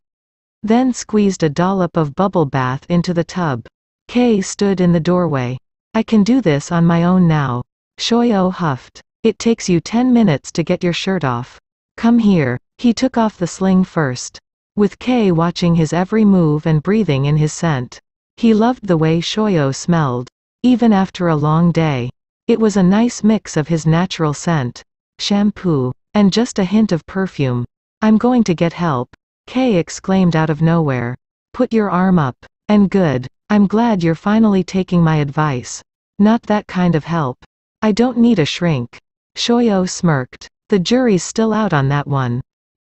Then squeezed a dollop of bubble bath into the tub. Kay stood in the doorway. I can do this on my own now. Shoyo huffed. It takes you 10 minutes to get your shirt off. Come here. He took off the sling first. With Kay watching his every move and breathing in his scent. He loved the way Shoyo smelled. Even after a long day. It was a nice mix of his natural scent, shampoo, and just a hint of perfume. I'm going to get help. Kay exclaimed out of nowhere. Put your arm up. And good. I'm glad you're finally taking my advice. Not that kind of help. I don't need a shrink. Shoyo smirked. The jury's still out on that one.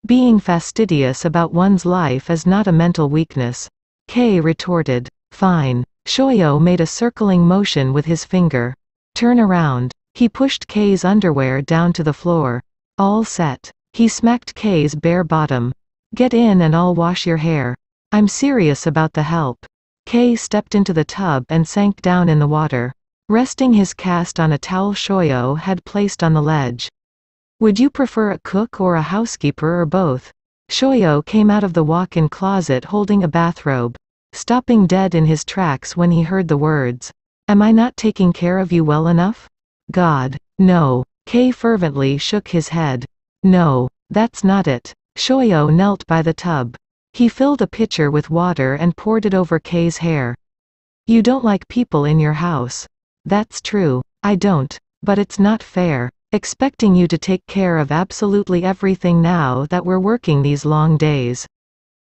Being fastidious about one's life is not a mental weakness. Kay retorted. Fine. Shoyo made a circling motion with his finger. Turn around. He pushed Kay's underwear down to the floor. All set. He smacked Kay's bare bottom. Get in and I'll wash your hair. I'm serious about the help. Kay stepped into the tub and sank down in the water, resting his cast on a towel Shoyo had placed on the ledge. Would you prefer a cook or a housekeeper or both? Shoyo came out of the walk-in closet holding a bathrobe, stopping dead in his tracks when he heard the words. Am I not taking care of you well enough? God, no. Kay fervently shook his head. No, that's not it. Shoyo knelt by the tub. He filled a pitcher with water and poured it over Kay's hair. You don't like people in your house. That's true. I don't. But it's not fair. Expecting you to take care of absolutely everything now that we're working these long days.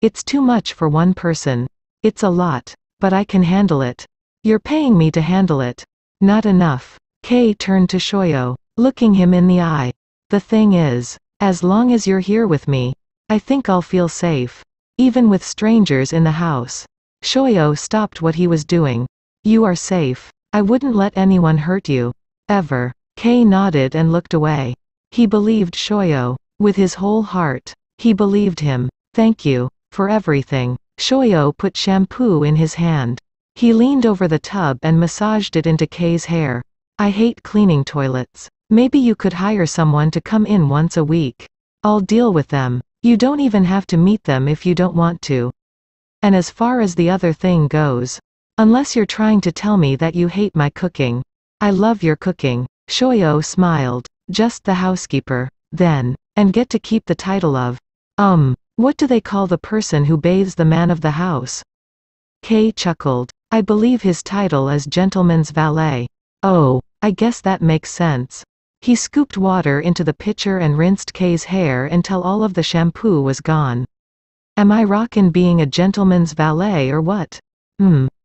It's too much for one person. It's a lot. But I can handle it. You're paying me to handle it. Not enough. Kay turned to Shoyo, looking him in the eye. The thing is, as long as you're here with me, I think I'll feel safe. Even with strangers in the house. Shoyo stopped what he was doing. You are safe. I wouldn't let anyone hurt you. Ever. Kay nodded and looked away. He believed Shoyo. With his whole heart. He believed him. Thank you. For everything. Shoyo put shampoo in his hand. He leaned over the tub and massaged it into Kay's hair. I hate cleaning toilets. Maybe you could hire someone to come in once a week. I'll deal with them. You don't even have to meet them if you don't want to. And as far as the other thing goes, unless you're trying to tell me that you hate my cooking, I love your cooking. Shoyo smiled. Just the housekeeper. Then. And get to keep the title of. What do they call the person who bathes the man of the house? Kei chuckled. I believe his title is gentleman's valet. Oh, I guess that makes sense. He scooped water into the pitcher and rinsed Kei's hair until all of the shampoo was gone. Am I rockin' being a gentleman's valet or what?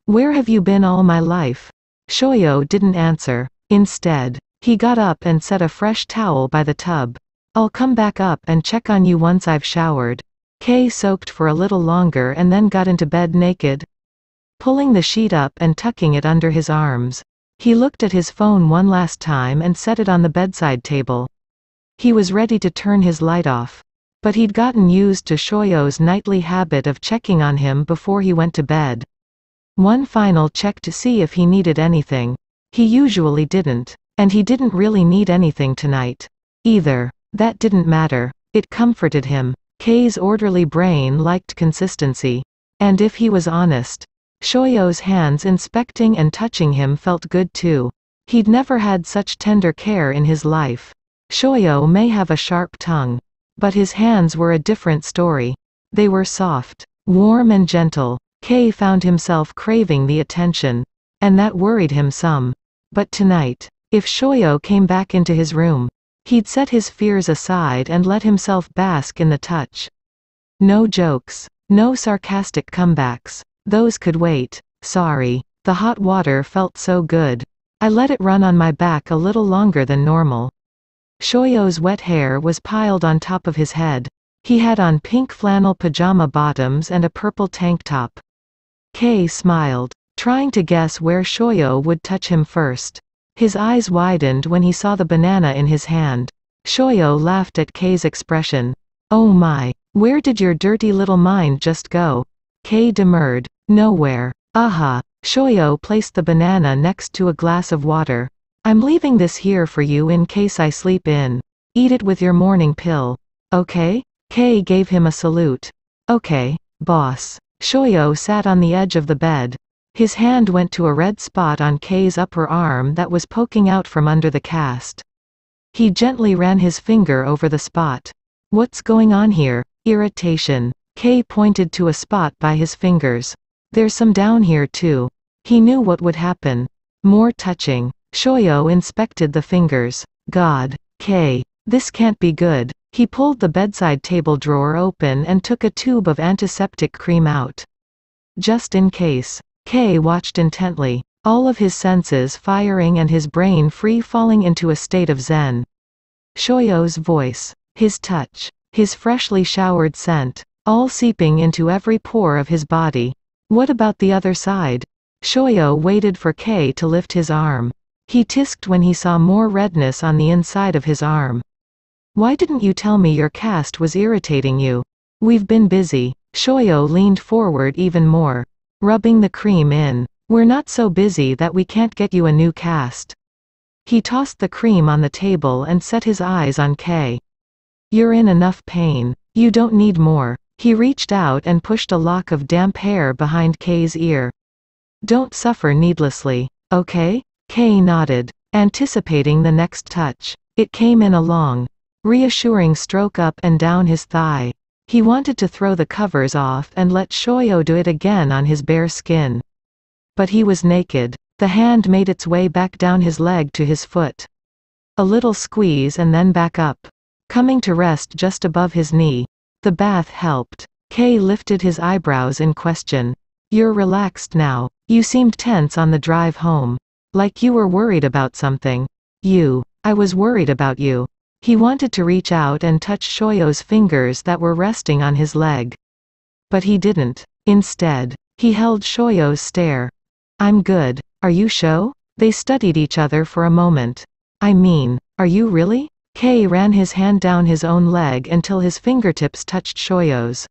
Where have you been all my life? Shoyo didn't answer. Instead, he got up and set a fresh towel by the tub. I'll come back up and check on you once I've showered. Kei soaked for a little longer and then got into bed naked, pulling the sheet up and tucking it under his arms. He looked at his phone one last time and set it on the bedside table. He was ready to turn his light off. But he'd gotten used to Shoyo's nightly habit of checking on him before he went to bed. One final check to see if he needed anything. He usually didn't. And he didn't really need anything tonight. Either. That didn't matter. It comforted him. Kei's orderly brain liked consistency. And if he was honest, Shoyo's hands inspecting and touching him felt good too. He'd never had such tender care in his life. Shoyo may have a sharp tongue. But his hands were a different story. They were soft, warm and gentle. Kei found himself craving the attention. And that worried him some. But tonight, if Shoyo came back into his room, he'd set his fears aside and let himself bask in the touch. No jokes. No sarcastic comebacks. Those could wait. Sorry. The hot water felt so good. I let it run on my back a little longer than normal. Shoyo's wet hair was piled on top of his head. He had on pink flannel pajama bottoms and a purple tank top. Kei smiled, trying to guess where Shoyo would touch him first. His eyes widened when he saw the banana in his hand. Shoyo laughed at Kei's expression. Oh my, where did your dirty little mind just go? Kei demurred. Nowhere. Aha. Shoyo placed the banana next to a glass of water. I'm leaving this here for you in case I sleep in. Eat it with your morning pill. Okay? Kei gave him a salute. Okay, boss. Shoyo sat on the edge of the bed. His hand went to a red spot on Kei's upper arm that was poking out from under the cast. He gently ran his finger over the spot. What's going on here? Irritation. Kei pointed to a spot by his fingers. There's some down here too. He knew what would happen. More touching. Shoyo inspected the fingers. God. Kei. This can't be good. He pulled the bedside table drawer open and took a tube of antiseptic cream out. Just in case. Kei watched intently, all of his senses firing and his brain free-falling into a state of zen. Shoyo's voice, his touch, his freshly showered scent, all seeping into every pore of his body. What about the other side? Shoyo waited for Kei to lift his arm. He tisked when he saw more redness on the inside of his arm. Why didn't you tell me your cast was irritating you? We've been busy. Shoyo leaned forward even more, rubbing the cream in. We're not so busy that we can't get you a new cast. He tossed the cream on the table and set his eyes on Kei. You're in enough pain. You don't need more. He reached out and pushed a lock of damp hair behind Kei's ear. Don't suffer needlessly, okay? Kei nodded, anticipating the next touch. It came in a long, reassuring stroke up and down his thigh. He wanted to throw the covers off and let Shoyo do it again on his bare skin. But he was naked. The hand made its way back down his leg to his foot. A little squeeze and then back up, coming to rest just above his knee. The bath helped. Kei lifted his eyebrows in question. You're relaxed now. You seemed tense on the drive home. Like you were worried about something. I was worried about you. He wanted to reach out and touch Shoyo's fingers that were resting on his leg. But he didn't. Instead, he held Shoyo's stare. I'm good. Are you Sho? They studied each other for a moment. I mean, are you really? Kei ran his hand down his own leg until his fingertips touched Shoyo's.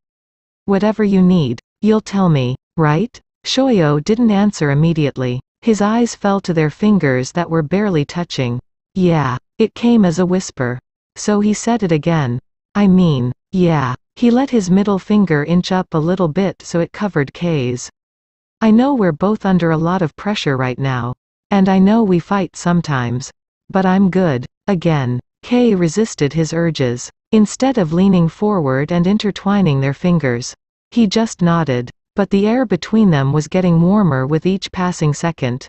Whatever you need, you'll tell me, right? Shoyo didn't answer immediately. His eyes fell to their fingers that were barely touching. Yeah. It came as a whisper. So he said it again. I mean, yeah. He let his middle finger inch up a little bit so it covered Kei's. I know we're both under a lot of pressure right now. And I know we fight sometimes. But I'm good. Again. Kei resisted his urges. Instead of leaning forward and intertwining their fingers, he just nodded. But the air between them was getting warmer with each passing second.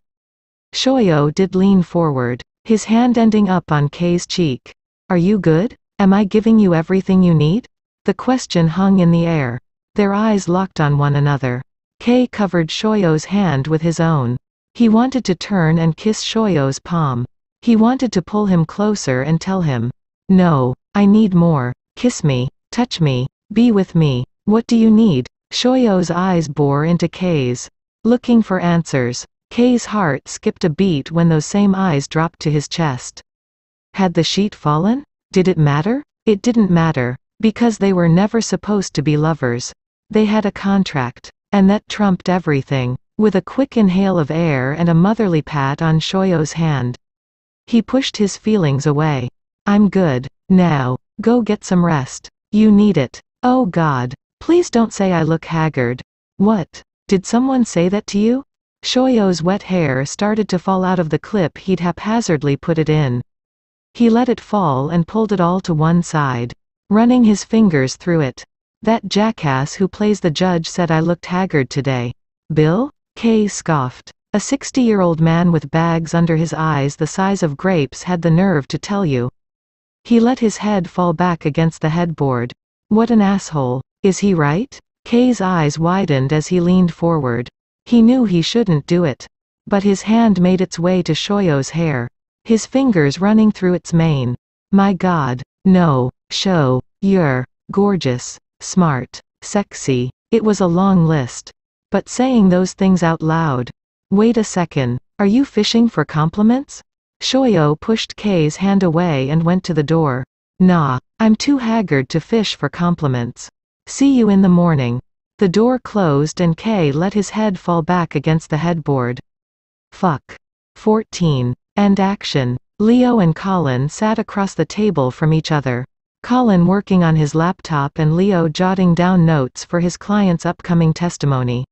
Shoyo did lean forward, his hand ending up on Kei's cheek. Are you good? Am I giving you everything you need? The question hung in the air. Their eyes locked on one another. Kei covered Shoyo's hand with his own. He wanted to turn and kiss Shoyo's palm. He wanted to pull him closer and tell him, "No, I need more. Kiss me, touch me, be with me. What do you need?" Shoyo's eyes bore into Kei's, looking for answers. Kei's heart skipped a beat when those same eyes dropped to his chest. Had the sheet fallen? Did it matter? It didn't matter, because they were never supposed to be lovers. They had a contract, and that trumped everything. With a quick inhale of air and a motherly pat on Shoyo's hand, he pushed his feelings away. I'm good. Now, go get some rest. You need it. Oh God. Please don't say I look haggard. What? Did someone say that to you? Shoyo's wet hair started to fall out of the clip he'd haphazardly put it in. He let it fall and pulled it all to one side, running his fingers through it. That jackass who plays the judge said I looked haggard today. Bill? Kei scoffed. A 60-year-old man with bags under his eyes the size of grapes had the nerve to tell you. He let his head fall back against the headboard. What an asshole. Is he right? Kei's eyes widened as he leaned forward. He knew he shouldn't do it. But his hand made its way to Shoyo's hair, his fingers running through its mane. My God. No. You're gorgeous, smart, sexy. It was a long list. But saying those things out loud. Wait a second. Are you fishing for compliments? Shoyo pushed Kei's hand away and went to the door. Nah, I'm too haggard to fish for compliments. See you in the morning. The door closed and Kei let his head fall back against the headboard. Fuck. 14. End action. Leo and Colin sat across the table from each other. Colin working on his laptop and Leo jotting down notes for his client's upcoming testimony.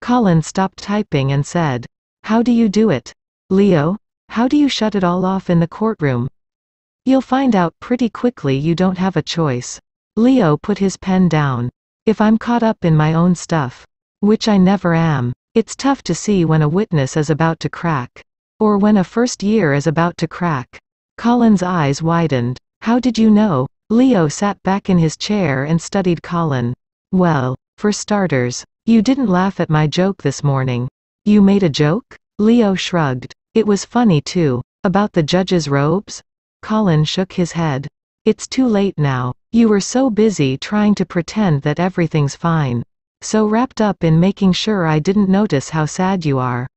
Colin stopped typing and said, How do you do it? Leo, how do you shut it all off in the courtroom? You'll find out pretty quickly you don't have a choice. Leo put his pen down. If I'm caught up in my own stuff, which I never am, it's tough to see when a witness is about to crack. Or when a first year is about to crack. Colin's eyes widened. How did you know? Leo sat back in his chair and studied Colin. Well, for starters, you didn't laugh at my joke this morning. You made a joke? Leo shrugged. It was funny too. About the judge's robes? Colin shook his head. It's too late now. You were so busy trying to pretend that everything's fine. So wrapped up in making sure I didn't notice how sad you are.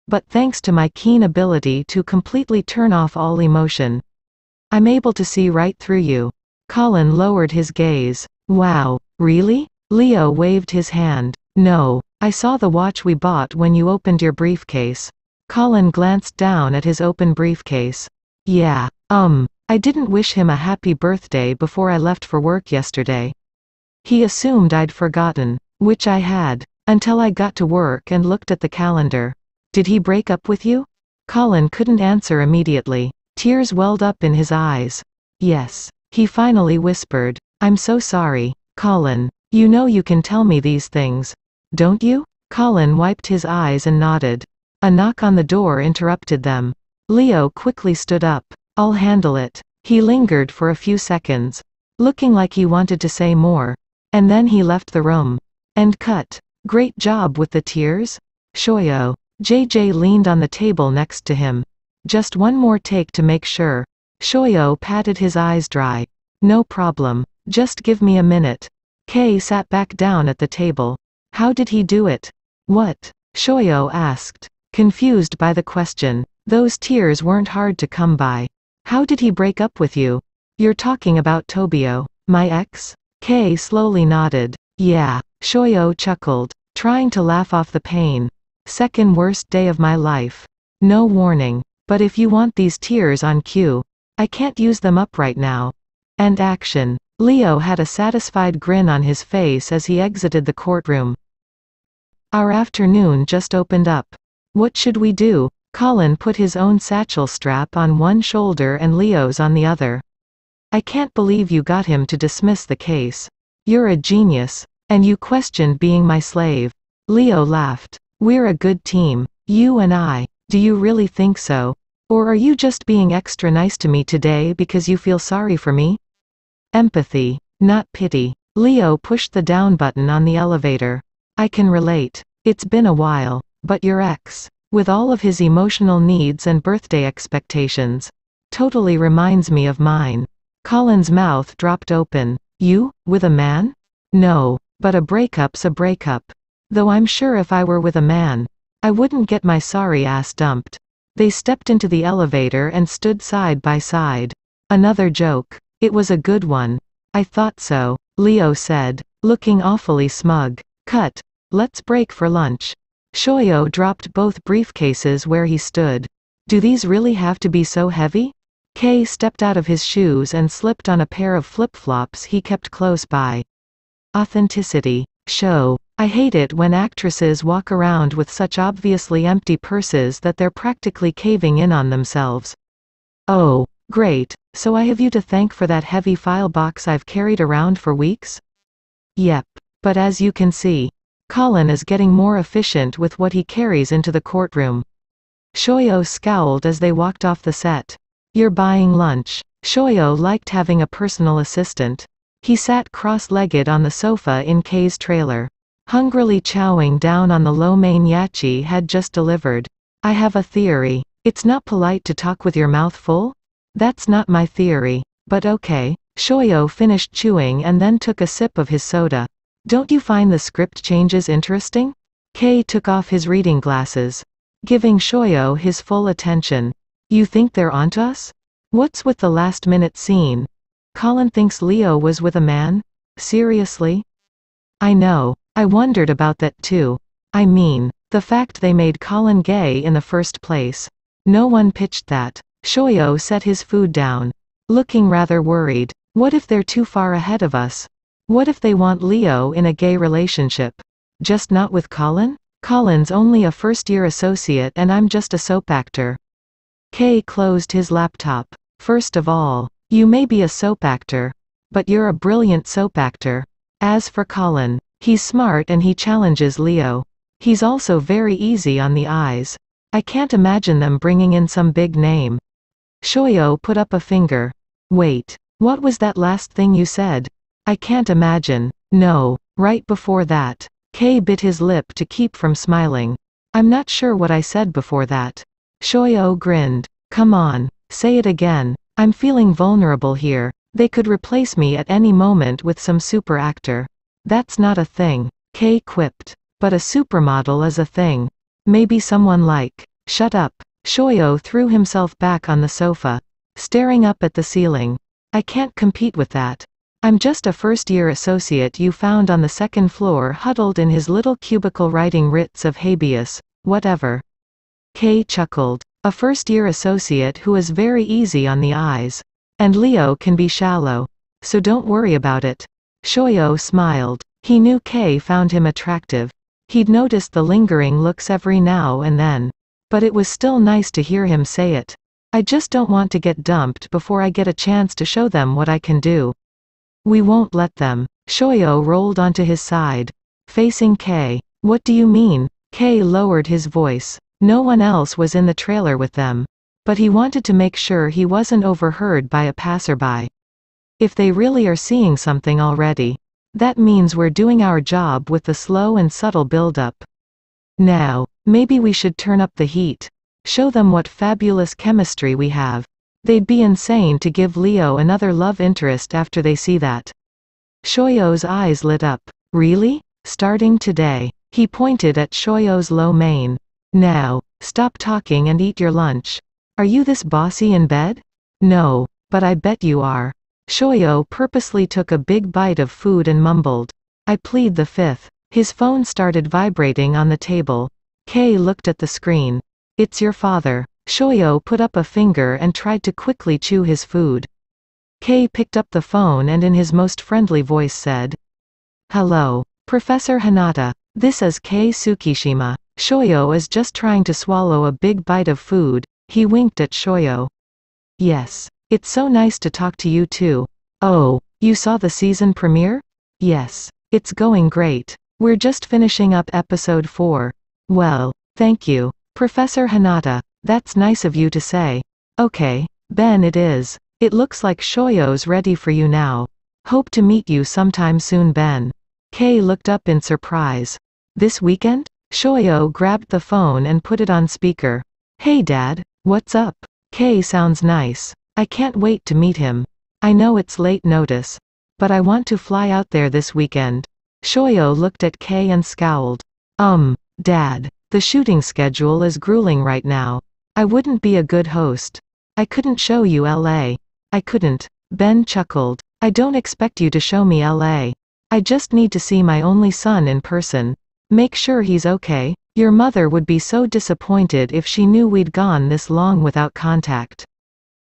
But thanks to my keen ability to completely turn off all emotion, I'm able to see right through you. Colin lowered his gaze. Wow, really? Leo waved his hand. No, I saw the watch we bought when you opened your briefcase. Colin glanced down at his open briefcase. Yeah, I didn't wish him a happy birthday before I left for work yesterday. He assumed I'd forgotten, which I had, until I got to work and looked at the calendar. Did he break up with you? Colin couldn't answer immediately. Tears welled up in his eyes. Yes, he finally whispered. I'm so sorry, Colin. You know you can tell me these things, don't you? Colin wiped his eyes and nodded. A knock on the door interrupted them. Leo quickly stood up. I'll handle it. He lingered for a few seconds, looking like he wanted to say more. And then he left the room. End cut. Great job with the tears. Shoyo. JJ leaned on the table next to him. Just one more take to make sure. Shoyo patted his eyes dry. No problem. Just give me a minute. Kei sat back down at the table. How did he do it? What? Shoyo asked, confused by the question. Those tears weren't hard to come by. How did he break up with you? You're talking about Tobio, my ex? Kei slowly nodded. Yeah. Shoyo chuckled, trying to laugh off the pain. Second worst day of my life. No warning. But if you want these tears on cue, I can't use them up right now. End action. Leo had a satisfied grin on his face as he exited the courtroom. Our afternoon just opened up. What should we do? Colin put his own satchel strap on one shoulder and Leo's on the other. I can't believe you got him to dismiss the case. You're a genius. And you questioned being my slave. Leo laughed. We're a good team. You and I. Do you really think so? Or are you just being extra nice to me today because you feel sorry for me? Empathy, not pity. Leo pushed the down button on the elevator. I can relate. It's been a while, but your ex, with all of his emotional needs and birthday expectations, totally reminds me of mine. Colin's mouth dropped open. You, with a man? No, but a breakup's a breakup. Though I'm sure if I were with a man, I wouldn't get my sorry ass dumped. They stepped into the elevator and stood side by side. Another joke. It was a good one. I thought so, Leo said, looking awfully smug. Cut. Let's break for lunch. Shoyo dropped both briefcases where he stood. Do these really have to be so heavy? Kei stepped out of his shoes and slipped on a pair of flip-flops he kept close by. Authenticity. Show. I hate it when actresses walk around with such obviously empty purses that they're practically caving in on themselves. Oh, great, so I have you to thank for that heavy file box I've carried around for weeks? Yep. But as you can see, Colin is getting more efficient with what he carries into the courtroom. Shoyo scowled as they walked off the set. You're buying lunch. Shoyo liked having a personal assistant. He sat cross-legged on the sofa in Kei's trailer, hungrily chowing down on the lo mein yachi had just delivered. I have a theory. It's not polite to talk with your mouth full? That's not my theory. But okay. Shoyo finished chewing and then took a sip of his soda. Don't you find the script changes interesting? Kei took off his reading glasses, giving Shoyo his full attention. You think they're onto us? What's with the last-minute scene? Colin thinks Leo was with a man? Seriously? I know. I wondered about that too. I mean, the fact they made Colin gay in the first place. No one pitched that. Shoyo set his food down, looking rather worried. What if they're too far ahead of us? What if they want Leo in a gay relationship? Just not with Colin? Colin's only a first-year associate and I'm just a soap actor. Kei closed his laptop. First of all, you may be a soap actor, but you're a brilliant soap actor. As for Colin, he's smart and he challenges Leo. He's also very easy on the eyes. I can't imagine them bringing in some big name. Shoyo put up a finger. Wait, what was that last thing you said? I can't imagine. No, right before that. Kei bit his lip to keep from smiling. I'm not sure what I said before that. Shoyo grinned. Come on, say it again. I'm feeling vulnerable here. They could replace me at any moment with some super actor. That's not a thing, Kei quipped. But a supermodel is a thing. Maybe someone like. Shut up. Shoyo threw himself back on the sofa, staring up at the ceiling. I can't compete with that. I'm just a first-year associate you found on the second floor huddled in his little cubicle writing writs of habeas, whatever. Kei chuckled. A first-year associate who is very easy on the eyes. And Leo can be shallow. So don't worry about it. Shoyo smiled. He knew Kei found him attractive. He'd noticed the lingering looks every now and then. But it was still nice to hear him say it. I just don't want to get dumped before I get a chance to show them what I can do. We won't let them. Shoyo rolled onto his side, facing Kei. What do you mean? Kei lowered his voice. No one else was in the trailer with them. But he wanted to make sure he wasn't overheard by a passerby. If they really are seeing something already, that means we're doing our job with the slow and subtle build-up. Now, maybe we should turn up the heat. Show them what fabulous chemistry we have. They'd be insane to give Leo another love interest after they see that. Shoyo's eyes lit up. Really? Starting today. He pointed at Shoyo's lo mein. Now, stop talking and eat your lunch. Are you this bossy in bed? No, but I bet you are. Shoyo purposely took a big bite of food and mumbled. I plead the fifth. His phone started vibrating on the table. Kei looked at the screen. It's your father. Shoyo put up a finger and tried to quickly chew his food. Kei picked up the phone and in his most friendly voice said, Hello, Professor Hinata. This is Kei Tsukihina. Shoyo is just trying to swallow a big bite of food. He winked at Shoyo. Yes. It's so nice to talk to you too. Oh, you saw the season premiere? Yes. It's going great. We're just finishing up episode 4. Well, thank you, Professor Hinata. That's nice of you to say. Okay, Ben, it is. It looks like Shoyo's ready for you now. Hope to meet you sometime soon, Ben. Kei looked up in surprise. This weekend? Shoyo grabbed the phone and put it on speaker. Hey Dad, what's up? Kei sounds nice. I can't wait to meet him. I know it's late notice, but I want to fly out there this weekend. Shoyo looked at Kei and scowled. Dad, the shooting schedule is grueling right now. I wouldn't be a good host. I couldn't show you LA. I couldn't. Ben chuckled. I don't expect you to show me LA. I just need to see my only son in person. Make sure he's okay. Your mother would be so disappointed if she knew we'd gone this long without contact.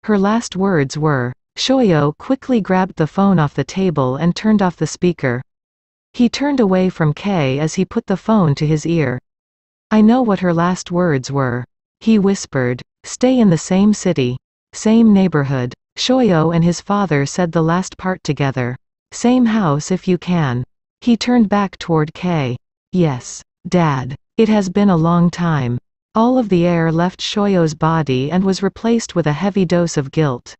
Her last words were. Shoyo quickly grabbed the phone off the table and turned off the speaker. He turned away from Kei as he put the phone to his ear. I know what her last words were. He whispered. Stay in the same city. Same neighborhood. Shoyo and his father said the last part together. Same house if you can. He turned back toward Kei. Yes, Dad. It has been a long time. All of the air left Shoyo's body and was replaced with a heavy dose of guilt.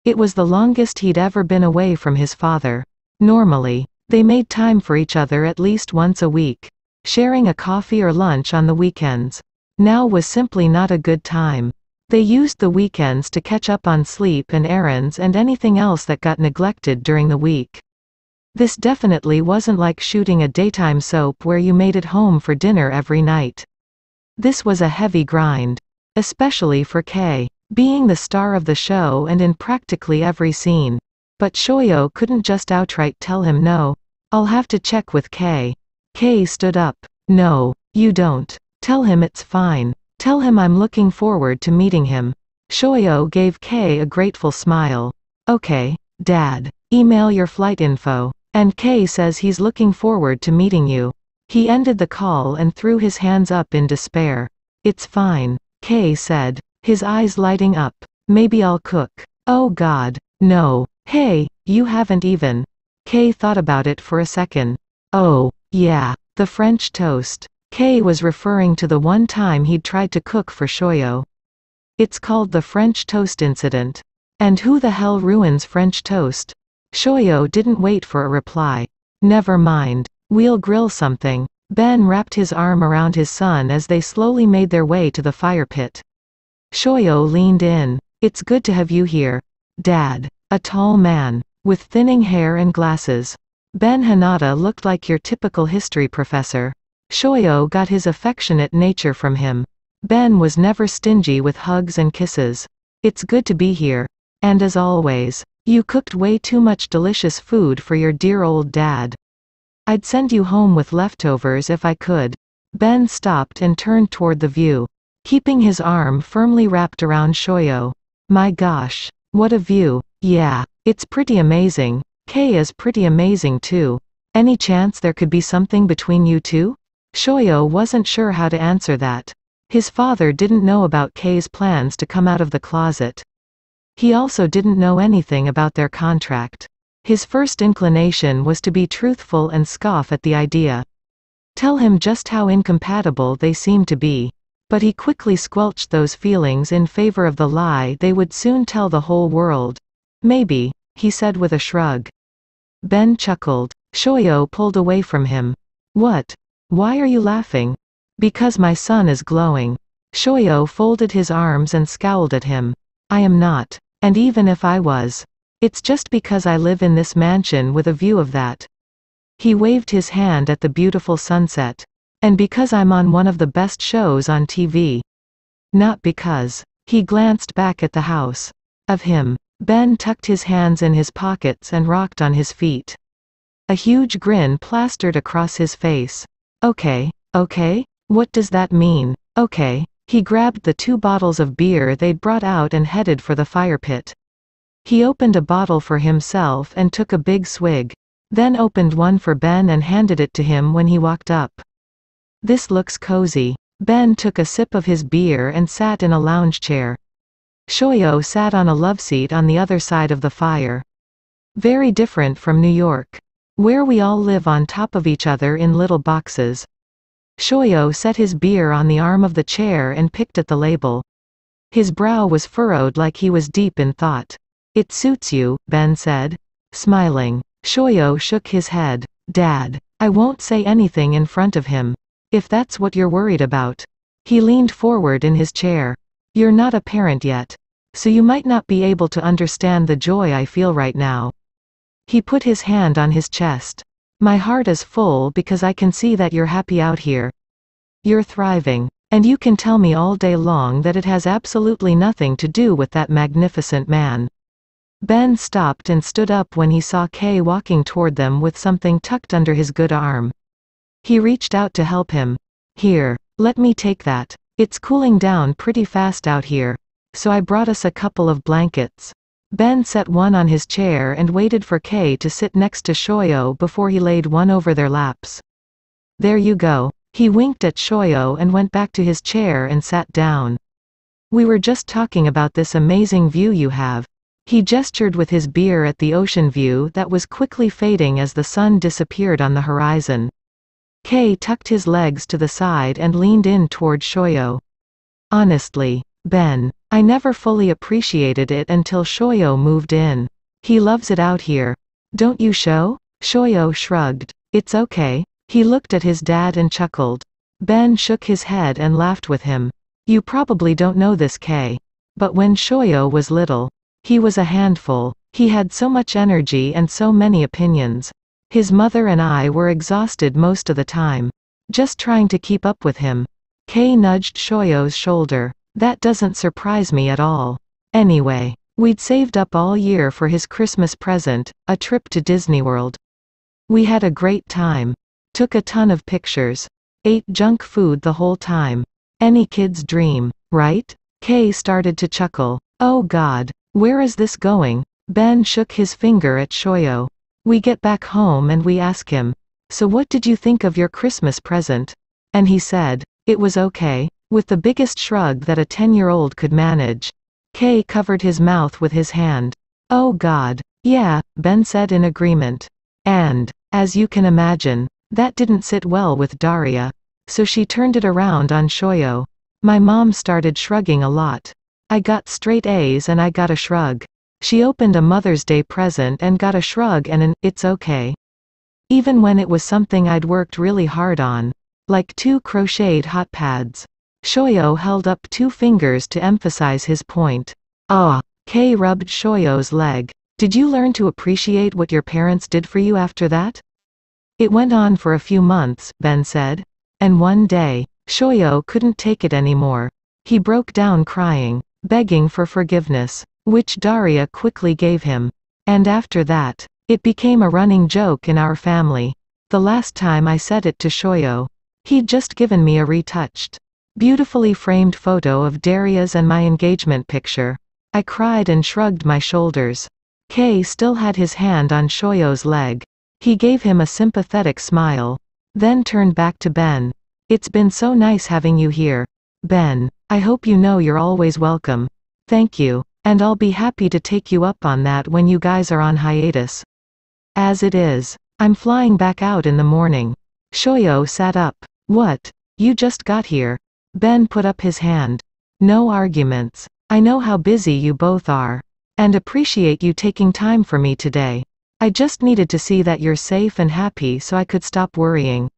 It was the longest he'd ever been away from his father. Normally, they made time for each other at least once a week, sharing a coffee or lunch on the weekends. Now was simply not a good time. They used the weekends to catch up on sleep and errands and anything else that got neglected during the week. This definitely wasn't like shooting a daytime soap where you made it home for dinner every night. This was a heavy grind. Especially for Kei, being the star of the show and in practically every scene. But Shoyo couldn't just outright tell him no. I'll have to check with Kei. Kei stood up. No, you don't. Tell him it's fine. Tell him I'm looking forward to meeting him. Shoyo gave Kei a grateful smile. Okay, Dad. Email your flight info. And Kei says he's looking forward to meeting you. He ended the call and threw his hands up in despair. It's fine, Kei said, his eyes lighting up. Maybe I'll cook. Oh God, no. Hey, you haven't even. Kei thought about it for a second. Oh, yeah, the French toast. Kei was referring to the one time he'd tried to cook for Shoyo. It's called the French toast incident. And who the hell ruins French toast? Shoyo didn't wait for a reply. Never mind. We'll grill something. Ben wrapped his arm around his son as they slowly made their way to the fire pit. Shoyo leaned in. It's good to have you here, Dad. A tall man, with thinning hair and glasses. Ben Hinata looked like your typical history professor. Shoyo got his affectionate nature from him. Ben was never stingy with hugs and kisses. It's good to be here. And as always, you cooked way too much delicious food for your dear old dad. I'd send you home with leftovers if I could. Ben stopped and turned toward the view, keeping his arm firmly wrapped around Shoyo. My gosh, what a view. Yeah, it's pretty amazing. Kei is pretty amazing too. Any chance there could be something between you two? Shoyo wasn't sure how to answer that. His father didn't know about Kei's plans to come out of the closet. He also didn't know anything about their contract. His first inclination was to be truthful and scoff at the idea. Tell him just how incompatible they seemed to be. But he quickly squelched those feelings in favor of the lie they would soon tell the whole world. Maybe, he said with a shrug. Ben chuckled. Shoyo pulled away from him. What? Why are you laughing? Because my son is glowing. Shoyo folded his arms and scowled at him. I am not. And even if I was. It's just because I live in this mansion with a view of that. He waved his hand at the beautiful sunset. And because I'm on one of the best shows on TV. Not because. He glanced back at the house. Of him. Ben tucked his hands in his pockets and rocked on his feet. A huge grin plastered across his face. Okay, okay? What does that mean? Okay. He grabbed the 2 bottles of beer they'd brought out and headed for the fire pit. He opened a bottle for himself and took a big swig. Then opened one for Ben and handed it to him when he walked up. This looks cozy. Ben took a sip of his beer and sat in a lounge chair. Shoyo sat on a loveseat on the other side of the fire. Very different from New York, where we all live on top of each other in little boxes. Shoyo set his beer on the arm of the chair and picked at the label. His brow was furrowed like he was deep in thought. It suits you, Ben said, smiling. Shoyo shook his head. Dad, I won't say anything in front of him, if that's what you're worried about. He leaned forward in his chair. You're not a parent yet, so you might not be able to understand the joy I feel right now. He put his hand on his chest. My heart is full because I can see that you're happy out here. You're thriving, and you can tell me all day long that it has absolutely nothing to do with that magnificent man. Ben stopped and stood up when he saw Kay walking toward them with something tucked under his good arm. He reached out to help him. Here, let me take that. It's cooling down pretty fast out here, so I brought us a couple of blankets. Ben set one on his chair and waited for Kay to sit next to Shoyo before he laid one over their laps. There you go. He winked at Shoyo and went back to his chair and sat down. We were just talking about this amazing view you have. He gestured with his beer at the ocean view that was quickly fading as the sun disappeared on the horizon. Kay tucked his legs to the side and leaned in toward Shoyo. Honestly, Ben, I never fully appreciated it until Shoyo moved in. He loves it out here. Don't you, Sho? Shoyo shrugged. It's okay. He looked at his dad and chuckled. Ben shook his head and laughed with him. You probably don't know this, Kay, but when Shoyo was little, he was a handful. He had so much energy and so many opinions. His mother and I were exhausted most of the time, just trying to keep up with him. Kay nudged Shoyo's shoulder. That doesn't surprise me at all. Anyway, we'd saved up all year for his Christmas present, a trip to Disney World. We had a great time. Took a ton of pictures. Ate junk food the whole time. Any kid's dream, right? Kay started to chuckle. Oh God, where is this going? Ben shook his finger at Shoyo. We get back home and we ask him, so what did you think of your Christmas present? And he said, it was okay, with the biggest shrug that a 10-year-old could manage. Kay covered his mouth with his hand. Oh God, yeah, Ben said in agreement. And, as you can imagine, that didn't sit well with Daria, so she turned it around on Shoyo. My mom started shrugging a lot. I got straight A's and I got a shrug. She opened a Mother's Day present and got a shrug and an, it's okay. Even when it was something I'd worked really hard on. Like 2 crocheted hot pads. Shoyo held up 2 fingers to emphasize his point. Ah, Kay rubbed Shoyo's leg. Did you learn to appreciate what your parents did for you after that? It went on for a few months, Ben said. And one day, Shoyo couldn't take it anymore. He broke down crying, begging for forgiveness, which Daria quickly gave him. And after that, it became a running joke in our family. The last time I said it to Shoyo, he'd just given me a retouched, beautifully framed photo of Daria's and my engagement picture. I cried and shrugged my shoulders. Kay still had his hand on Shoyo's leg. He gave him a sympathetic smile, then turned back to Ben. It's been so nice having you here. Ben, I hope you know you're always welcome. Thank you. And I'll be happy to take you up on that when you guys are on hiatus. As it is, I'm flying back out in the morning. Shoyo sat up. What? You just got here. Ben put up his hand. No arguments. I know how busy you both are. And appreciate you taking time for me today. I just needed to see that you're safe and happy so I could stop worrying.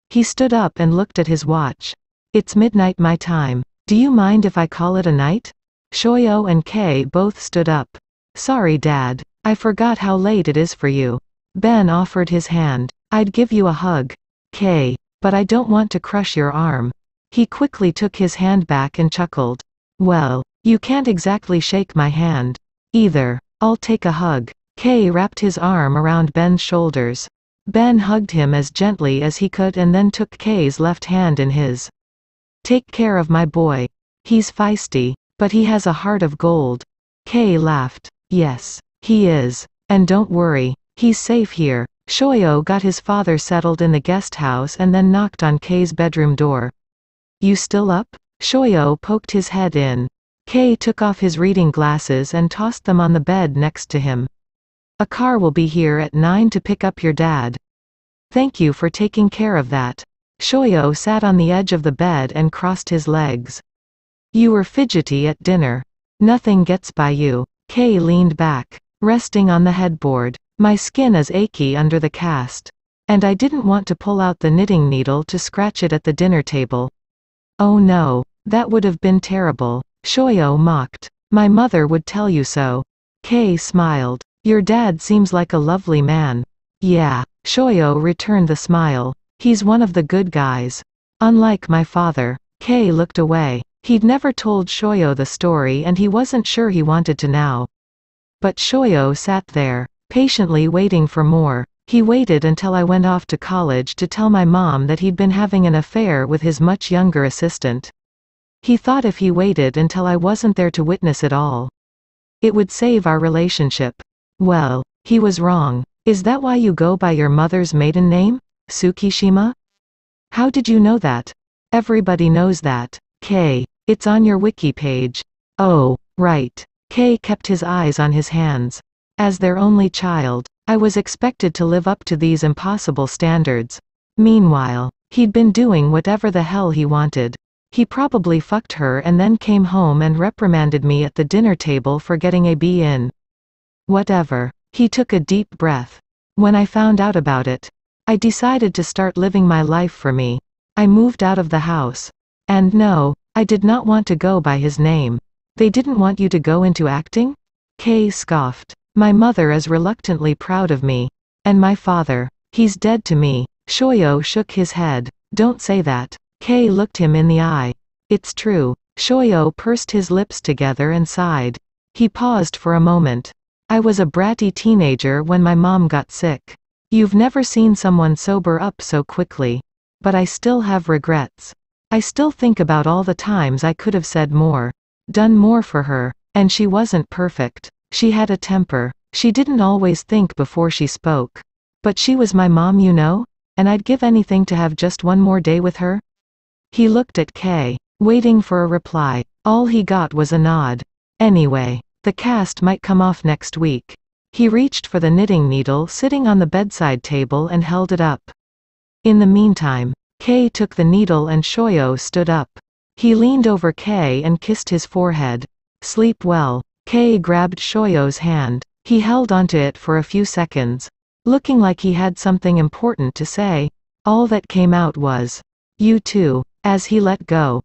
He stood up and looked at his watch. It's midnight my time. Do you mind if I call it a night? Shoyo and Kay both stood up. Sorry, Dad. I forgot how late it is for you. Ben offered his hand. I'd give you a hug, Kay, but I don't want to crush your arm. He quickly took his hand back and chuckled. Well, you can't exactly shake my hand. Either. I'll take a hug. Kay wrapped his arm around Ben's shoulders. Ben hugged him as gently as he could and then took Kay's left hand in his. Take care of my boy. He's feisty, but he has a heart of gold. Kay laughed. Yes, he is. And don't worry, he's safe here. Shoyo got his father settled in the guest house and then knocked on Kei's bedroom door. You still up? Shoyo poked his head in. Kei took off his reading glasses and tossed them on the bed next to him. A car will be here at 9 to pick up your dad. Thank you for taking care of that. Shoyo sat on the edge of the bed and crossed his legs. You were fidgety at dinner. Nothing gets by you. Kei leaned back, resting on the headboard. My skin is achy under the cast. And I didn't want to pull out the knitting needle to scratch it at the dinner table. Oh no, that would have been terrible. Shoyo mocked. My mother would tell you so. Kei smiled. Your dad seems like a lovely man. Yeah. Shoyo returned the smile. He's one of the good guys. Unlike my father. Kei looked away. He'd never told Shoyo the story and he wasn't sure he wanted to now. But Shoyo sat there, patiently waiting for more. He waited until I went off to college to tell my mom that he'd been having an affair with his much younger assistant. He thought if he waited until I wasn't there to witness it all, it would save our relationship. Well, he was wrong. Is that why you go by your mother's maiden name? Tsukihina? How did you know that? Everybody knows that. Kei. It's on your wiki page. Oh, right. Kei kept his eyes on his hands. As their only child, I was expected to live up to these impossible standards. Meanwhile, he'd been doing whatever the hell he wanted. He probably fucked her and then came home and reprimanded me at the dinner table for getting a B in. Whatever. He took a deep breath. When I found out about it, I decided to start living my life for me. I moved out of the house. And no, I did not want to go by his name. They didn't want you to go into acting? Kei scoffed. My mother is reluctantly proud of me. And my father. He's dead to me. Shoyo shook his head. Don't say that. Kei looked him in the eye. It's true. Shoyo pursed his lips together and sighed. He paused for a moment. I was a bratty teenager when my mom got sick. You've never seen someone sober up so quickly. But I still have regrets. I still think about all the times I could have said more. Done more for her. And she wasn't perfect. She had a temper. She didn't always think before she spoke. But she was my mom, you know? And I'd give anything to have just one more day with her. He looked at Kei, waiting for a reply. All he got was a nod. Anyway. The cast might come off next week. He reached for the knitting needle sitting on the bedside table and held it up. In the meantime, Kei took the needle and Shoyo stood up. He leaned over Kei and kissed his forehead. Sleep well. Kei grabbed Shoyo's hand. He held onto it for a few seconds, looking like he had something important to say. All that came out was, you too. As he let go,